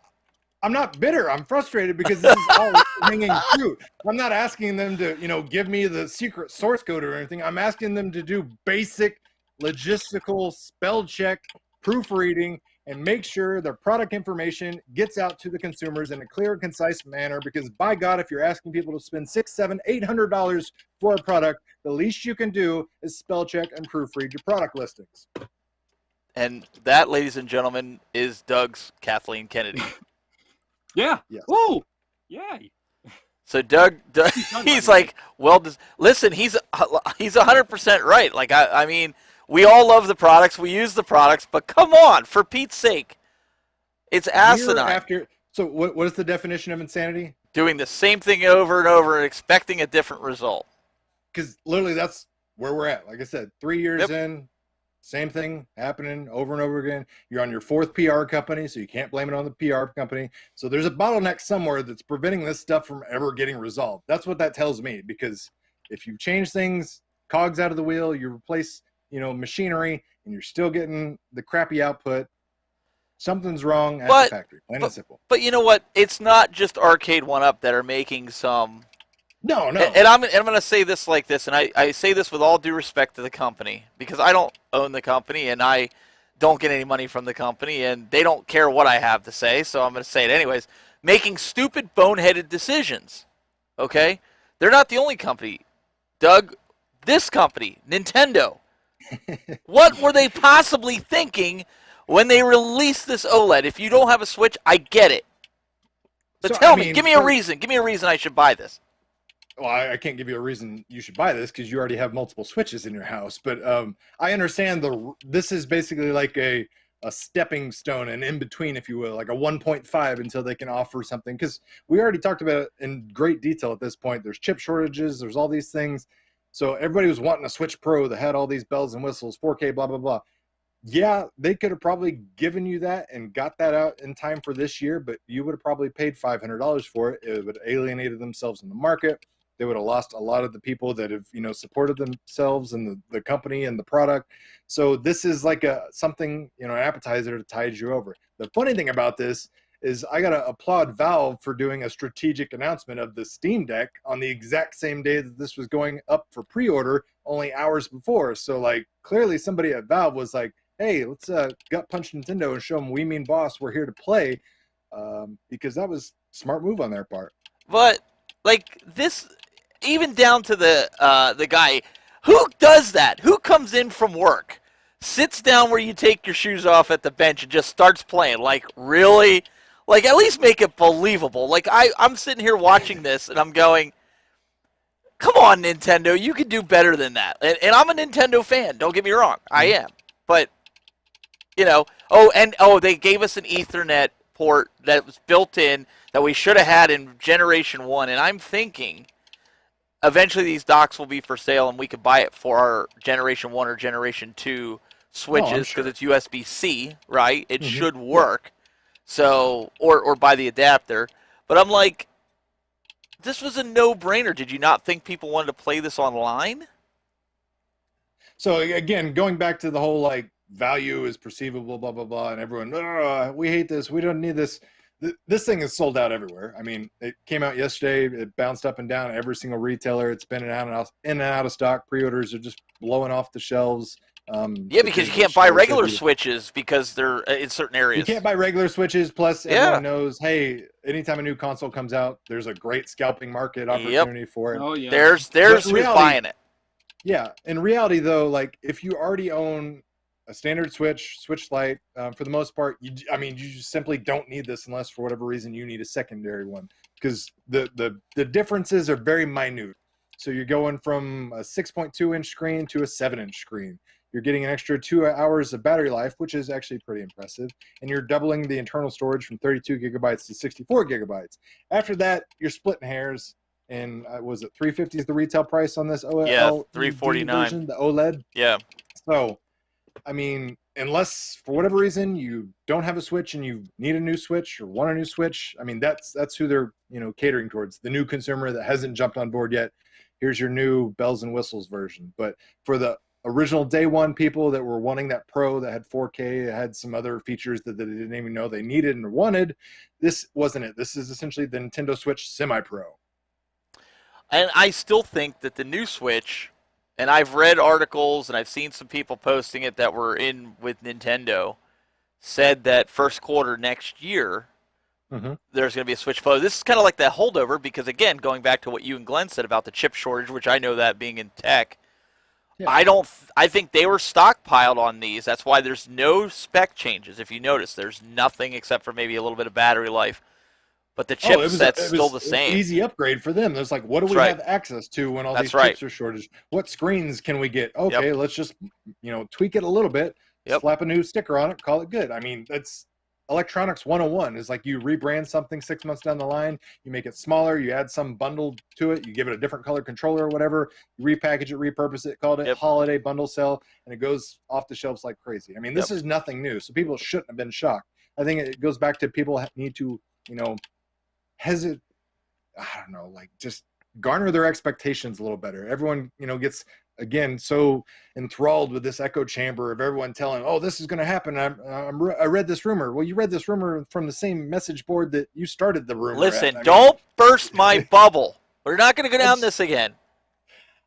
I'm not bitter. I'm frustrated because this is all hanging fruit. I'm not asking them to, give me the secret source code or anything. I'm asking them to do basic logistical spell check, proofreading, and make sure their product information gets out to the consumers in a clear and concise manner. Because by God, if you're asking people to spend $600, $700, $800 for a product, the least you can do is spell check and proofread your product listings. And that, ladies and gentlemen, is Doug's Kathleen Kennedy. Yeah. Yes. Whoa. Yeah. So Doug he's like, well, listen, he's 100% right. Like, I mean, we all love the products, we use the products, but come on, for Pete's sake, it's asinine. So what is the definition of insanity? Doing the same thing over and over and expecting a different result. Because literally that's where we're at. Like I said, 3 years in, same thing happening over and over again. You're on your fourth PR company, so you can't blame it on the PR company. So there's a bottleneck somewhere that's preventing this stuff from ever getting resolved. That's what that tells me, because if you change things, cogs out of the wheel, you replace machinery, and you're still getting the crappy output, something's wrong at the factory. Plain and simple. But you know what? It's not just Arcade One-Up that are making some. No. And I'm going to say this like this, and I say this with all due respect to the company, because I don't own the company, and I don't get any money from the company, and they don't care what I have to say, so I'm going to say it anyways. Making stupid, boneheaded decisions. Okay? They're not the only company. Doug, this company, Nintendo. What were they possibly thinking when they released this OLED? If you don't have a Switch, I get it. But tell me, give me a reason. Give me a reason I should buy this. Well, I can't give you a reason you should buy this because you already have multiple Switches in your house. But I understand this is basically like a stepping stone, an in-between, if you will, like a 1.5 until they can offer something. Because we already talked about it in great detail at this point. There's chip shortages. There's all these things. So everybody was wanting a Switch Pro that had all these bells and whistles, 4K, blah, blah, blah. Yeah, they could have probably given you that and got that out in time for this year, but you would have probably paid $500 for it. It would have alienated themselves in the market. They would have lost a lot of the people that have, supported themselves and the company and the product. So this is like something, an appetizer to tide you over. The funny thing about this is I got to applaud Valve for doing a strategic announcement of the Steam Deck on the exact same day that this was going up for pre-order, only hours before. So, like, clearly somebody at Valve was like, hey, let's gut punch Nintendo and show them we mean boss, we're here to play, because that was a smart move on their part. But, like, this, even down to the guy, who does that? Who comes in from work, sits down where you take your shoes off at the bench and just starts playing? Like, really? Like, at least make it believable. Like, I'm sitting here watching this, and I'm going, come on, Nintendo, you could do better than that. And I'm a Nintendo fan, don't get me wrong. I am. But, you know, they gave us an Ethernet port that was built in that we should have had in Generation 1, and I'm thinking eventually these docks will be for sale, and we could buy it for our Generation 1 or Generation 2 switches because it's USB-C, right? It should work. So, or buy the adapter. But I'm like, this was a no-brainer. Did you not think people wanted to play this online? So again, going back to the whole like value is perceivable, blah blah blah, and everyone, we hate this, we don't need this. This thing is sold out everywhere. I mean, it came out yesterday. It bounced up and down every single retailer. It's been in and out of stock. Pre-orders are just blowing off the shelves. Yeah, because you can't buy regular Switches because they're in certain areas. You can't buy regular Switches. Plus, everyone knows, hey, anytime a new console comes out, there's a great scalping market opportunity for it. Oh yeah. There's who's buying it. Yeah, in reality, though, like if you already own a standard Switch Lite, for the most part, you just simply don't need this unless for whatever reason you need a secondary one, because the differences are very minute. So you're going from a 6.2-inch screen to a 7-inch screen. You're getting an extra 2 hours of battery life, which is actually pretty impressive. And you're doubling the internal storage from 32 gigabytes to 64 gigabytes. After that, you're splitting hairs. And was it $350 is the retail price on this OLED? Yeah, $349 version, the OLED. Yeah. So, I mean, unless for whatever reason you don't have a Switch and you need a new Switch or want a new Switch, I mean, that's who they're catering towards, the new consumer that hasn't jumped on board yet. Here's your new bells and whistles version. But for the original day one people that were wanting that Pro that had 4K, had some other features that they didn't even know they needed and wanted, this wasn't it. This is essentially the Nintendo Switch Semi-Pro. And I still think that the new Switch, and I've read articles and I've seen some people posting it that were in with Nintendo, said that first quarter next year, there's going to be a Switch Pro. This is kind of like that holdover because, again, going back to what you and Glenn said about the chip shortage, which I know that being in tech, yeah. I think they were stockpiled on these. That's why there's no spec changes. If you notice, there's nothing except for maybe a little bit of battery life. But the chipset's still the same. An easy upgrade for them. There's like, what do we have access to when all these chips are shortage? What screens can we get? Okay, let's just tweak it a little bit, slap a new sticker on it, call it good. I mean, that's electronics 101. Is like you rebrand something 6 months down the line, you make it smaller, you add some bundle to it, you give it a different color controller or whatever, you repackage it, repurpose it, call it holiday bundle sale, and it goes off the shelves like crazy. I mean, this is nothing new, so people shouldn't have been shocked. I think it goes back to people need to, just garner their expectations a little better. Everyone, gets, again, so enthralled with this echo chamber of everyone telling, oh, this is going to happen. I read this rumor. Well, you read this rumor from the same message board that you started the rumor. Listen, don't burst my bubble. We're not going to go down this again.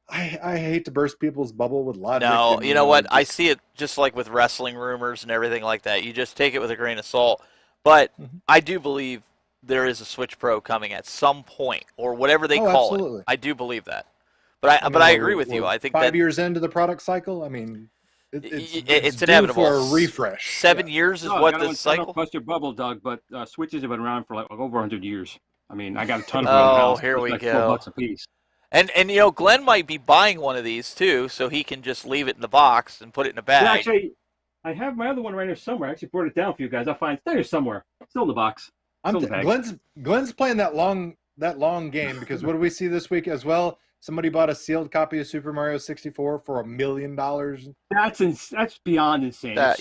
I hate to burst people's bubble with logic. No, you know what? I see it just like with wrestling rumors and everything like that. You just take it with a grain of salt. But I do believe there is a Switch Pro coming at some point, or whatever they call it. I do believe that. But I agree with you. I think 5 years into the product cycle, I mean, it's inevitable. For a refresh. 7 years is what the cycle. I don't bust your bubble, Doug, but Switches have been around for like over 100 years. I mean, I got a ton of them in the house. Here we like go. $4 a piece. And Glenn might be buying one of these too, so he can just leave it in the box and put it in a bag. Yeah, actually, I have my other one right here somewhere. I actually brought it down for you guys. I'll find it there somewhere. It's still in the box. Glenn's playing that long game because what do we see this week as well? Somebody bought a sealed copy of Super Mario 64 for $1 million. That's beyond insane. I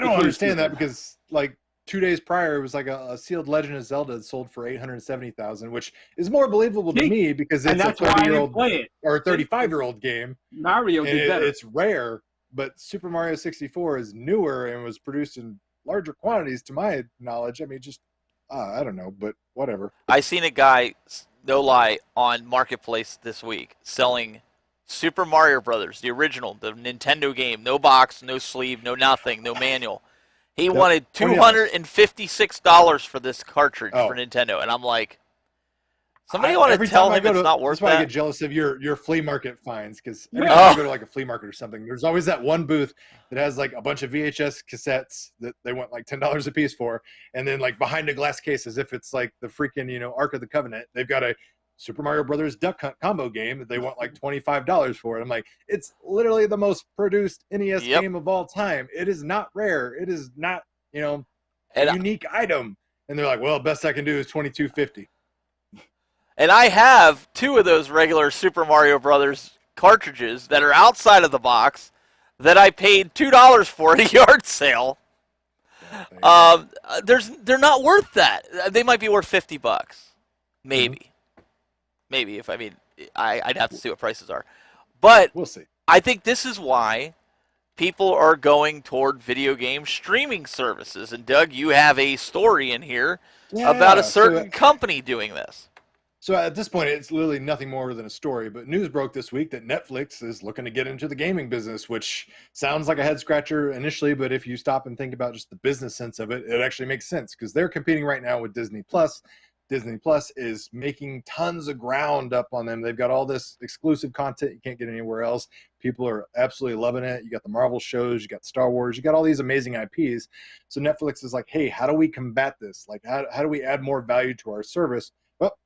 don't understand that because like 2 days prior it was like a sealed Legend of Zelda that sold for $870,000, which is more believable to me because it's a 30-year-old or a 35-year-old game. Mario did better. It's rare, but Super Mario 64 is newer and was produced in larger quantities, to my knowledge. I mean, just I don't know, but whatever. I seen a guy, no lie, on Marketplace this week selling Super Mario Brothers, the original, the Nintendo game, no box, no sleeve, no nothing, no manual. He wanted $256 for this cartridge for Nintendo, and I'm like, somebody want to tell him it's not worth that? That's why I get jealous of your flea market finds, because every time I go to like a flea market or something, there's always that one booth that has like a bunch of VHS cassettes that they want like $10 a piece for, and then like behind a glass case, as if it's like the freaking Ark of the Covenant, they've got a Super Mario Brothers Duck Hunt combo game that they want like $25 for it. I'm like, it's literally the most produced NES game of all time. It is not rare. It is not a unique item. And they're like, well, best I can do is $22.50. And I have 2 of those regular Super Mario Brothers cartridges that are outside of the box that I paid $2 for at a yard sale. They're not worth that. They might be worth $50, maybe. Mm-hmm. Maybe I'd have to see what prices are, but we'll see. I think this is why people are going toward video game streaming services. And Doug, you have a story in here about a certain company doing this. So at this point, it's literally nothing more than a story, but news broke this week that Netflix is looking to get into the gaming business, which sounds like a head scratcher initially, but if you stop and think about just the business sense of it, it actually makes sense, because they're competing right now with Disney Plus. Disney Plus is making tons of ground up on them. They've got all this exclusive content you can't get anywhere else. People are absolutely loving it. You got the Marvel shows, you got Star Wars, you got all these amazing IPs. So Netflix is like, hey, how do we combat this? Like, how do we add more value to our service? Well,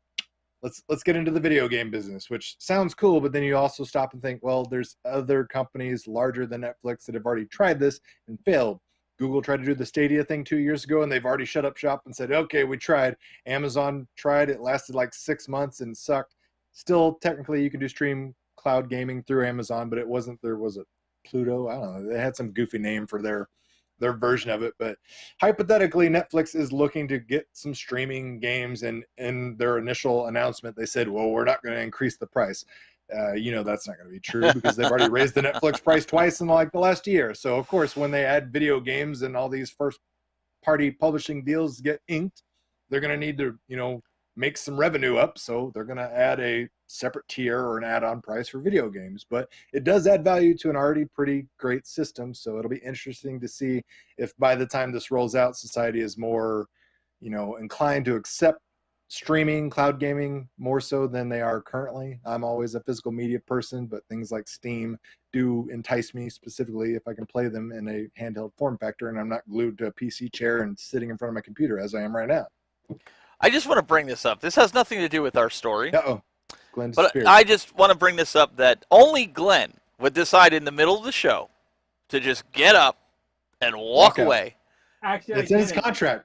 let's get into the video game business, which sounds cool, but then you also stop and think, well, there's other companies larger than Netflix that have already tried this and failed. Google tried to do the Stadia thing 2 years ago, and they've already shut up shop and said, okay, we tried. Amazon tried. It lasted like 6 months and sucked. Still, technically, you can do stream cloud gaming through Amazon, but it wasn't, there was a Pluto. I don't know. They had some goofy name for their version of it. But hypothetically, Netflix is looking to get some streaming games, and in their initial announcement, they said, well, we're not going to increase the price. That's not going to be true, because they've already raised the Netflix price twice in like the last year. So of course, when they add video games and all these first party publishing deals get inked, they're going to need to, make some revenue up. So they're going to add a separate tier or an add-on price for video games, but it does add value to an already pretty great system. So it'll be interesting to see if by the time this rolls out, society is more, inclined to accept streaming, cloud gaming more so than they are currently. I'm always a physical media person, but things like Steam do entice me, specifically if I can play them in a handheld form factor and I'm not glued to a PC chair and sitting in front of my computer as I am right now. I just want to bring this up. This has nothing to do with our story. Glenn but disappeared. I just want to bring this up that only Glenn would decide in the middle of the show to just get up and walk away. Actually, it's in his contract.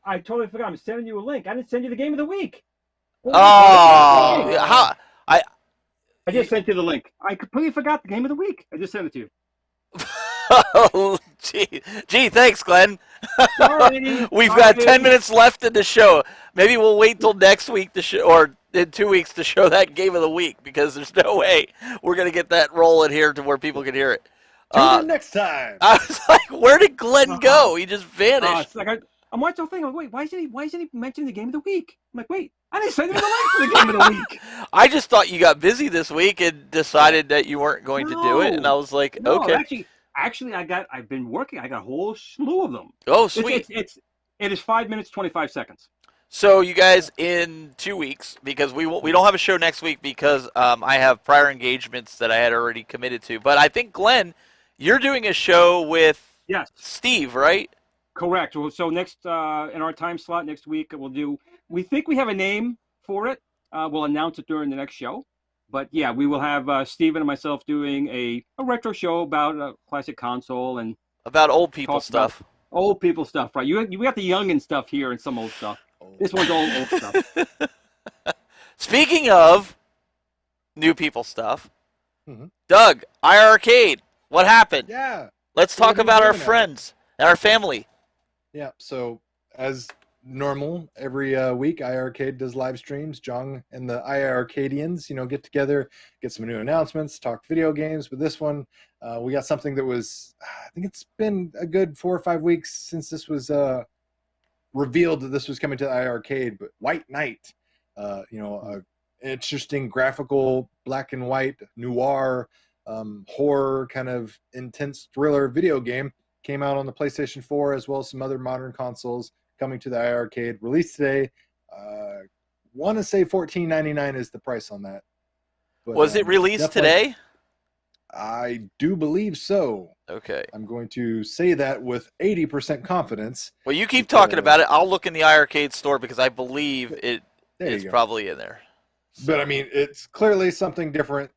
I totally forgot. I'm sending you a link. I didn't send you the game of the week. I just sent you the link. I completely forgot the game of the week. I just sent it to you. Oh, gee, thanks, Glenn. Sorry. We've got 10 minutes left in the show. Maybe we'll wait till next week to show, or in 2 weeks to show that game of the week, because there's no way we're going to get that rolling here to where people can hear it. Tune in next time. I was like, where did Glenn go? He just vanished. It's like I'm watching the thing. I'm like, wait, why isn't he mentioning the game of the week? I'm like, wait, I didn't send him the link for the game of the week. I just thought you got busy this week and decided that you weren't going to do it, and I was like, okay. Actually, I've been working. I got a whole slew of them. Oh, sweet. It is 5 minutes, 25 seconds. So you guys, in 2 weeks, because we don't have a show next week because I have prior engagements that I had already committed to. But I think, Glenn, you're doing a show with Steve, right? Correct. So next, in our time slot next week, we think we have a name for it. We'll announce it during the next show. But yeah, we will have Steven and myself doing a retro show about a classic console and about old people stuff. Old people stuff, right? You got the young and stuff here and some old stuff. This one's all old stuff. Speaking of new people stuff, Doug, iArcade, what happened? Yeah. Let's talk about our friends and our family. Yeah. So as normal, every week, iArcade does live streams. Jong and the iArcadians, get together, get some new announcements, talk video games. But this one, we got something that was, I think it's been a good 4 or 5 weeks since this was revealed that this was coming to the iArcade. But White Knight, a interesting graphical black and white noir horror kind of intense thriller video game, came out on the PlayStation 4 as well as some other modern consoles, coming to the iArcade. Released today. Want to say $14.99 is the price on that. But, was it released today? I do believe so. Okay. I'm going to say that with 80% confidence. Well, you keep talking about it. I'll look in the iArcade store because I believe it is probably in there. So. But I mean, it's clearly something different,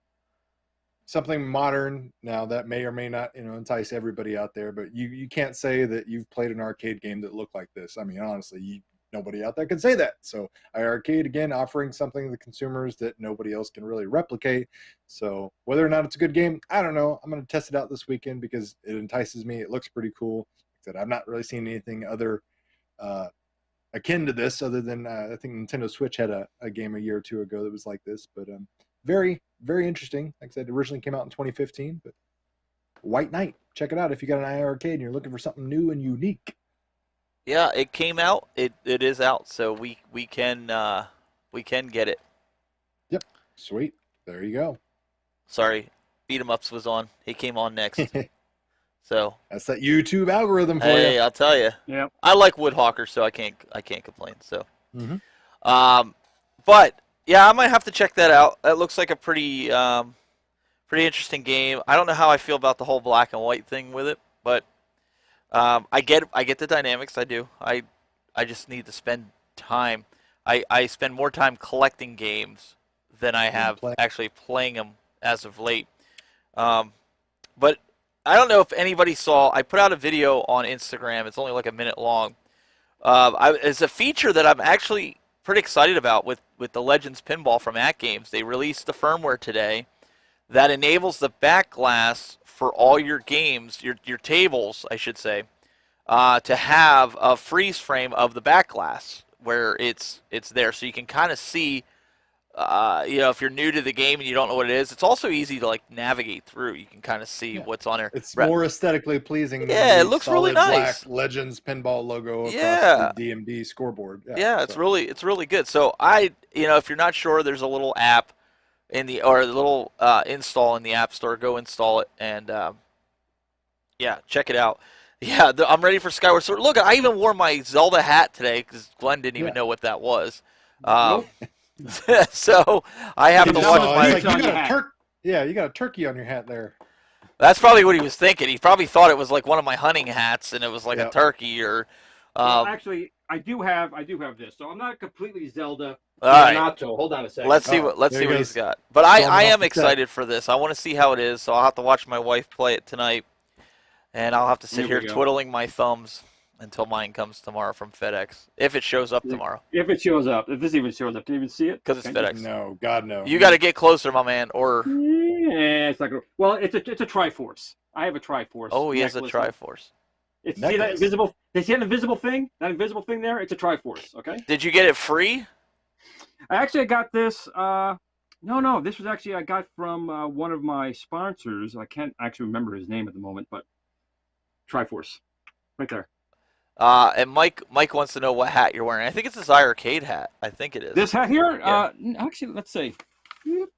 something modern. Now that may or may not, entice everybody out there. But you can't say that you've played an arcade game that looked like this. I mean, honestly, nobody out there can say that. So iArcade, again, offering something to the consumers that nobody else can really replicate. So whether or not it's a good game, I don't know. I'm going to test it out this weekend because it entices me. It looks pretty cool. Like I said, I've not really seen anything other akin to this, other than I think Nintendo Switch had a game a year or two ago that was like this. But very, very interesting. Like I said, it originally came out in 2015. But White Knight, check it out if you got an iArcade and you're looking for something new and unique. Yeah, it came out. It is out, so we can get it. Yep, sweet. There you go. Sorry, Beat 'em Ups was on. He came on next. So that's that YouTube algorithm for you. Hey, I'll tell you. Yeah. I like Woodhawker, so I can't complain. So, but yeah, I might have to check that out. That looks like a pretty interesting game. I don't know how I feel about the whole black and white thing with it, but I get the dynamics. I do. I just need to spend time. I spend more time collecting games than I have actually playing them as of late. But I don't know if anybody saw, I put out a video on Instagram. It's only like a minute long. It's a feature that I'm actually pretty excited about with the Legends Pinball from AtGames. They released the firmware today that enables the back glass for all your games, your tables, I should say, to have a freeze frame of the back glass where it's there. So you can kind of see, if you're new to the game and you don't know what it is, it's also easy to like navigate through. You can kind of see what's on there. It's more aesthetically pleasing. Yeah, it looks really nice. Black Legends Pinball logo across the DMD scoreboard. Yeah, it's really good. So if you're not sure, there's a little app in the little install in the App Store. Go install it and check it out. Yeah, I'm ready for Skyward Sword. Look, I even wore my Zelda hat today because Glenn didn't even know what that was. So I have to watch my. You got a turkey on your hat there. That's probably what he was thinking. He probably thought it was like one of my hunting hats, and it was like a turkey or. Well, actually, I do have this, so I'm not completely Zelda. All right. Hold on a second. Let's see what he's got. But I am excited for this. I want to see how it is, so I'll have to watch my wife play it tonight, and I'll have to sit here twiddling my thumbs until mine comes tomorrow from FedEx, if it shows up tomorrow. If it shows up, if this even shows up, can you even see it? Because it's FedEx. No, God no. You got to get closer, my man. Or it's not gonna. Well, it's a Triforce. I have a Triforce. Oh, he has a Triforce. See that invisible? They see that invisible thing? That invisible thing there? It's a Triforce. Okay. Did you get it free? I got this. No. This was actually I got from one of my sponsors. I can't actually remember his name at the moment, but Triforce, right there. And Mike wants to know what hat you're wearing. I think it's his iArcade hat. I think it is. This hat here? Yeah. Actually, let's see. Yep.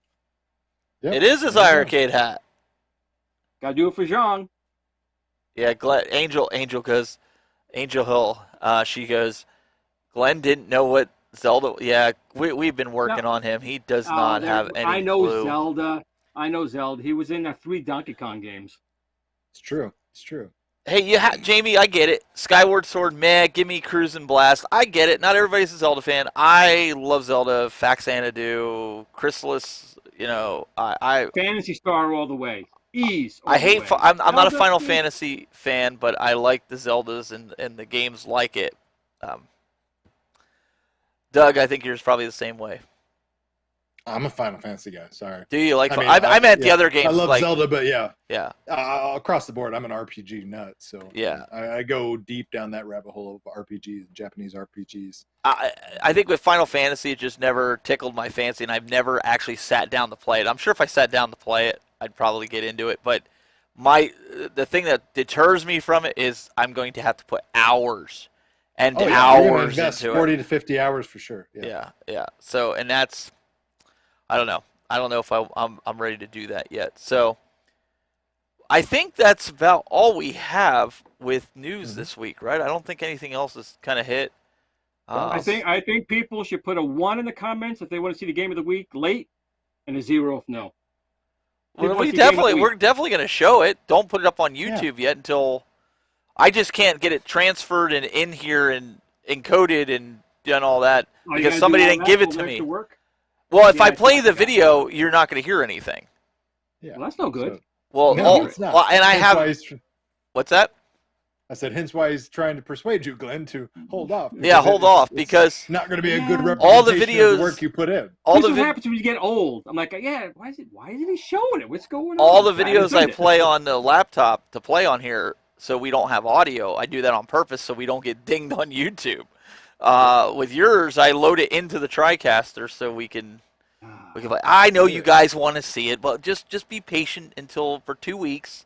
It is his iArcade hat. Gotta do it for Zhang. Yeah, Angel goes, Angel Hill. She goes, Glenn didn't know what Zelda. Yeah, we've been working on him. He does not have any I know clue. I know Zelda. He was in 3 Donkey Kong games. It's true. Hey, Jamie, I get it. Skyward Sword, meh, give me Cruisin' Blast. I get it. Not everybody's a Zelda fan. I love Zelda. Faxanadu, Chrysalis, I Phantasy Star all the way. Ease. I'm not a Final Fantasy fan, but I like the Zeldas and the games like it. Doug, I think yours probably the same way. I'm a Final Fantasy guy. Sorry. Do you like? I mean, I meant the yeah, other games. I love like, Zelda, but yeah, across the board, I'm an RPG nut. So Yeah. I go deep down that rabbit hole of RPGs, Japanese RPGs. I think with Final Fantasy, it just never tickled my fancy, and I've never actually sat down to play it. I'm sure if I sat down to play it, I'd probably get into it. But the thing that deters me from it is I'm going to have to put hours and You're gonna hours invest into 40 it. to 50 hours for sure. Yeah. So, and that's, I don't know. I don't know if I'm ready to do that yet. So, I think that's about all we have with news this week, right? I don't think anything else has kind of hit. I think people should put a 1 in the comments if they want to see the game of the week late, and a 0 if no. We're definitely going to show it. Don't put it up on YouTube yet until I just can't get it transferred and in here and encoded and done all that because somebody didn't give it to me. Well, if I play the video, you're not going to hear anything. Yeah, well, that's no good. It's not. And I have. What's that? I said, hence why he's trying to persuade you, Glenn, to hold off. Yeah, hold off because not going to be a good representation all the videos, of the work you put in. All what happens when you get old? I'm like, why isn't he showing it? What's going on? All the videos I play on the laptop to play on here, so we don't have audio. I do that on purpose so we don't get dinged on YouTube. With yours, I load it into the TriCaster so we can play. I know you guys want to see it, but just be patient until for 2 weeks.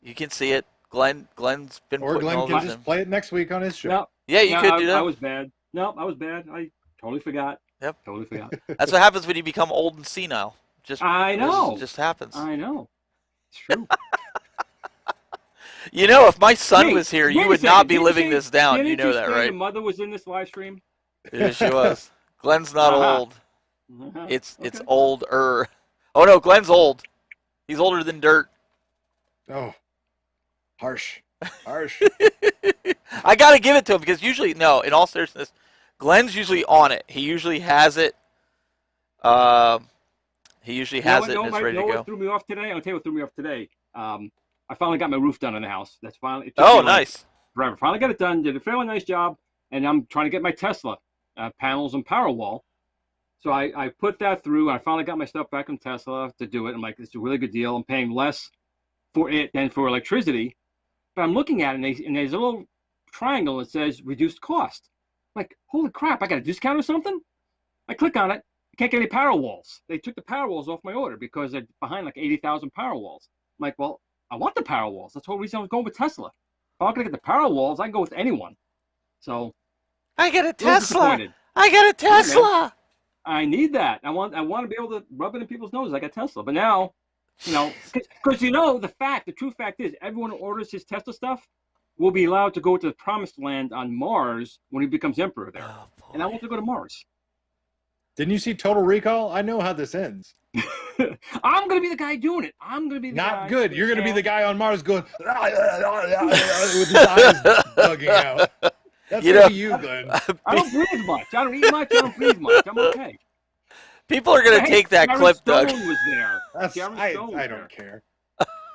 You can see it. Glenn's been or Glenn can just play it next week on his show. No, yeah, you could do that. I was bad. No, I was bad. I totally forgot. Yep, totally forgot. That's what happens when you become old and senile. I know. It just happens. I know. It's true. You know, if my son was here, you would not be living this down. You know that, right? Your mother was in this live stream. Yeah, she was. Glenn's not old. It's older. Oh no, Glenn's old. He's older than dirt. Oh. Harsh. I got to give it to him because usually, no, in all seriousness, Glenn's usually on it. He usually has it. He usually has it and is ready to go. What threw me off today? I'll tell you what threw me off today. I finally got my roof done on the house. That's finally. Nice. Forever. Finally got it done. Did a fairly nice job, and I'm trying to get my Tesla panels and Powerwall. So I put that through. I finally got my stuff back on Tesla to do it. I'm like, it's a really good deal. I'm paying less for it than for electricity. But I'm looking at it, and there's a little triangle that says reduced cost. I'm like, holy crap, I got a discount or something? I click on it. I can't get any Powerwalls. They took the Powerwalls off my order because they're behind like 80,000 Powerwalls. I'm like, well, I want the Powerwalls. That's the whole reason I was going with Tesla. If I'm not going to get the Powerwalls, I can go with anyone. So I get a Tesla. I got a Tesla. Yeah, I need that. I want to be able to rub it in people's noses like a Tesla. But now, because the true fact is, everyone who orders his Tesla stuff will be allowed to go to the promised land on Mars when he becomes emperor there. And I want to go to Mars. Didn't you see Total Recall? I know how this ends. I'm going to be the guy doing it. I'm going to be the guy. Not good. You're going to be the guy on Mars going with his eyes bugging out. That's you, Glenn. I don't breathe much. I don't eat much. I don't breathe much. I'm okay. People are going to take that clip, Doug. Stone was there. I don't care.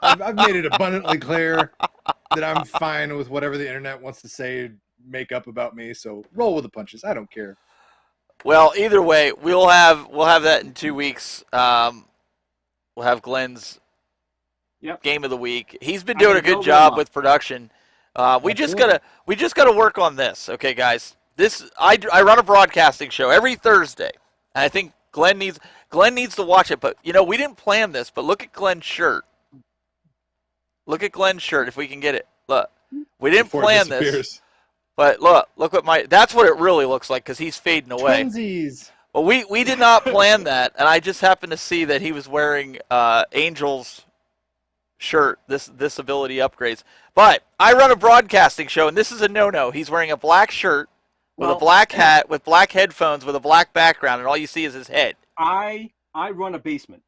I've made it abundantly clear that I'm fine with whatever the internet wants to say, make up about me. So roll with the punches. I don't care. Well, either way, we'll have that in 2 weeks. We'll have Glenn's game of the week. He's been doing a good job with production. We just gotta work on this, okay, guys. I run a broadcasting show every Thursday, and I think Glenn needs to watch it. But we didn't plan this. But look at Glenn's shirt. Look at Glenn's shirt if we can get it. Look, we didn't plan this. But look what that's what it really looks like because he's fading away. Twinsies. Well, we did not plan that, and I just happened to see that he was wearing Angel's shirt, this ability upgrades. But I run a broadcasting show, and this is a no-no. He's wearing a black shirt with a black hat, with black headphones, with a black background, and all you see is his head. I run a basement.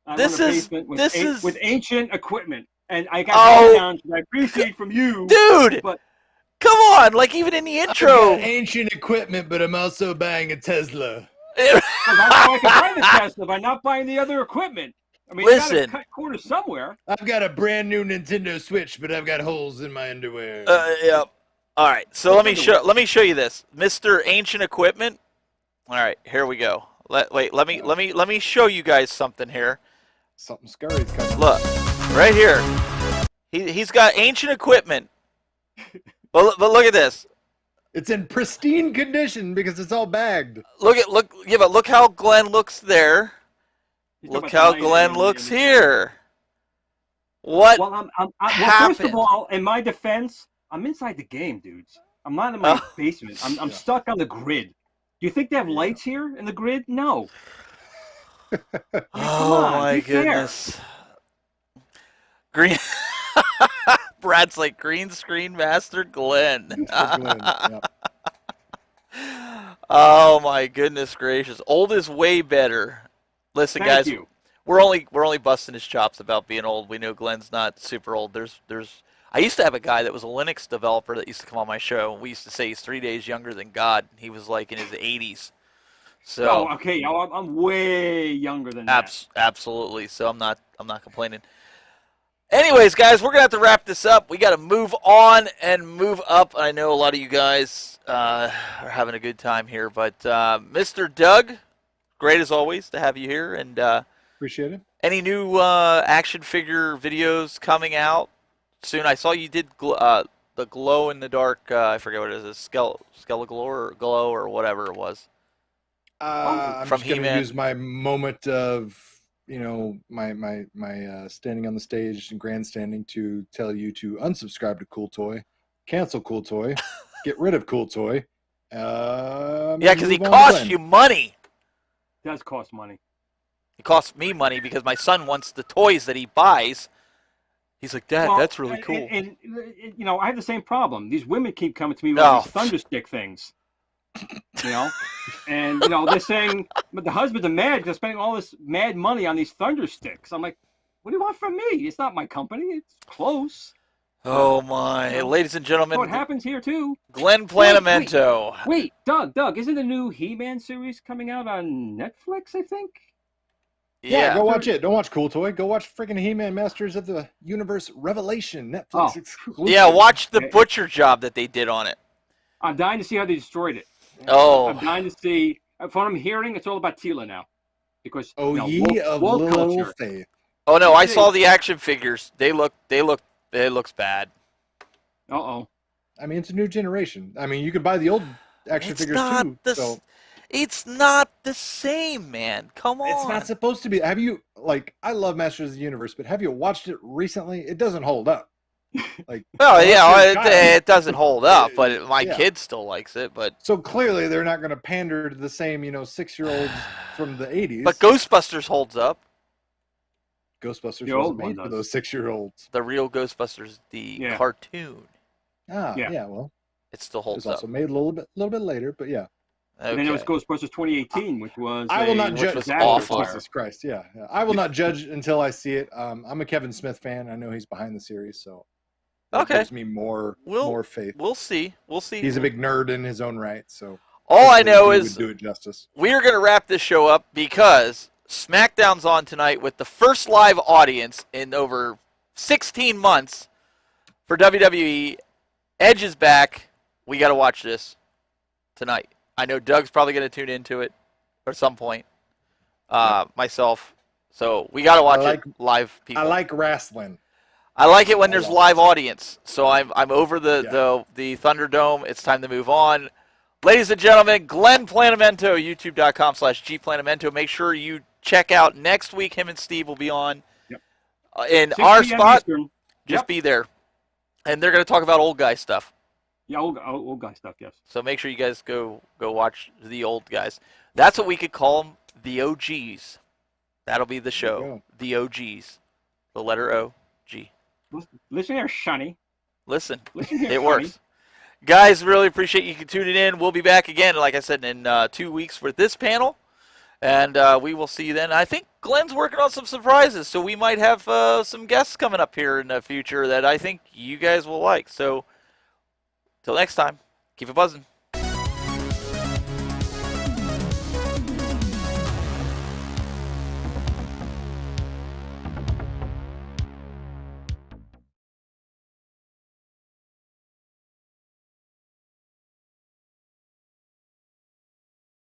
With ancient equipment, and I got down that I appreciate from you, dude. But come on, like even in the intro, ancient equipment, but I'm also buying a Tesla. That's how I can buy the Tesla by not buying the other equipment. I mean, listen, you gotta cut corners somewhere. I've got a brand new Nintendo Switch, but I've got holes in my underwear. Yeah. All right, so let me show you this, Mr. Ancient Equipment. All right, here we go. Wait, let me show you guys something here. Something scurry's coming. Look, right here. He's got ancient equipment. But look at this. It's in pristine condition because it's all bagged. But look how Glenn looks there. Look how Glenn looks here. What Well, happened? first of all, in my defense, I'm inside the game, dudes. I'm not in my basement. I'm stuck on the grid. Do you think they have lights here in the grid? No. I mean, come on, my be fair. goodness. Green. Brad's like green screen master Glenn. Mr. Glenn, yep. Oh my goodness gracious! Old is way better. Listen, Thank guys, you. we're only busting his chops about being old. We know Glenn's not super old. There's. I used to have a guy that was a Linux developer that used to come on my show. We used to say he's 3 days younger than God. He was like in his 80s. So. Oh, okay. I'm way younger than that. Absolutely. So I'm not complaining. Anyways, guys, we're gonna have to wrap this up. We got to move on and move up. I know a lot of you guys are having a good time here, but Mr. Doug, great as always to have you here. And Appreciate it. any new action figure videos coming out soon? I saw you did the glow in the dark. I forget what it is. Glow or whatever it was. I'm From just gonna He-Man. use my moment of my standing on the stage and grandstanding to tell you to unsubscribe to Cool Toy, cancel Cool Toy, get rid of Cool Toy. Yeah, because he costs you money. It does cost money. It costs me money because my son wants the toys that he buys. He's like, Dad, Well, that's really cool. And I have the same problem. These women keep coming to me with Oh. these thunderstick things. And they're saying, but the husbands are mad because they're spending all this mad money on these thundersticks. I'm like, what do you want from me? It's not my company. It's close. Oh my, ladies and So gentlemen, it happens here too. Glenn Planamento. Wait, Doug, isn't the new He-Man series coming out on Netflix? I think. Yeah, go Yeah. watch it. Don't watch Cool Toy. Go watch freaking He-Man Masters of the Universe Revelation, Netflix Oh. exclusive. Yeah, watch the Okay. butcher job that they did on it. I'm dying to see how they destroyed it. Oh. I'm dying to see. From what I'm hearing, it's all about Tila now, because Oh, you know, ye of woke little culture. faith. Oh no, I See. saw the action figures. It looks bad. Uh-oh. I mean, it's a new generation. I mean, you could buy the old action It's figures not too. the So It's not the same, man. Come on. it's not supposed to be. Have you I love Masters of the Universe, but have you watched it recently? It doesn't hold up. Like, Well, yeah, unless you're a child. it doesn't hold up, but my Yeah. kid still likes it. But So clearly, they're not going to pander to the same 6-year-olds from the '80s. but Ghostbusters holds up. Ghostbusters The wasn't old one made for does. those 6-year-olds. The real Ghostbusters, the Yeah. cartoon, Ah, Yeah. yeah. Well, it still it holds was up. also made a little bit later, but yeah. Okay. And then there was Ghostbusters 2018, which was I will not which judge. was disaster. awful. Jesus Christ, yeah. I will not judge until I see it. I'm a Kevin Smith fan. I know he's behind the series, so that Okay. gives me more faith. We'll see. We'll see. He's a big nerd in his own right, so All I hopefully know he is would do it justice. we are going to wrap this show up because SmackDown's on tonight with the first live audience in over 16 months for WWE. Edge is back. We got to watch this tonight. I know Doug's probably going to tune into it at some point. Myself. So we got to watch it live, people. I like wrestling. I like it when there's lot. live audience. So I'm over the Thunderdome. It's time to move on. Ladies and gentlemen, Glenn Planamento, youtube.com/gplanamento. Make sure you check out next week. Him and Steve will be on Yep. in 6 our p.m. spot. Eastern. Just Yep. be there. And they're going to talk about old guy stuff. Yeah, old guy stuff, yes. So make sure you guys go watch the old guys. That's what we could call them, the OGs. That'll be the show, go. the OGs. The letter O, G. Listen here, Shunny. Listen, Listen here, it Shunny. works. Guys, really appreciate you tuning in. We'll be back again, like I said, in 2 weeks for this panel. And we will see you then. I think Glenn's working on some surprises, so we might have some guests coming up here in the future that I think you guys will like. So, till next time, keep it buzzing.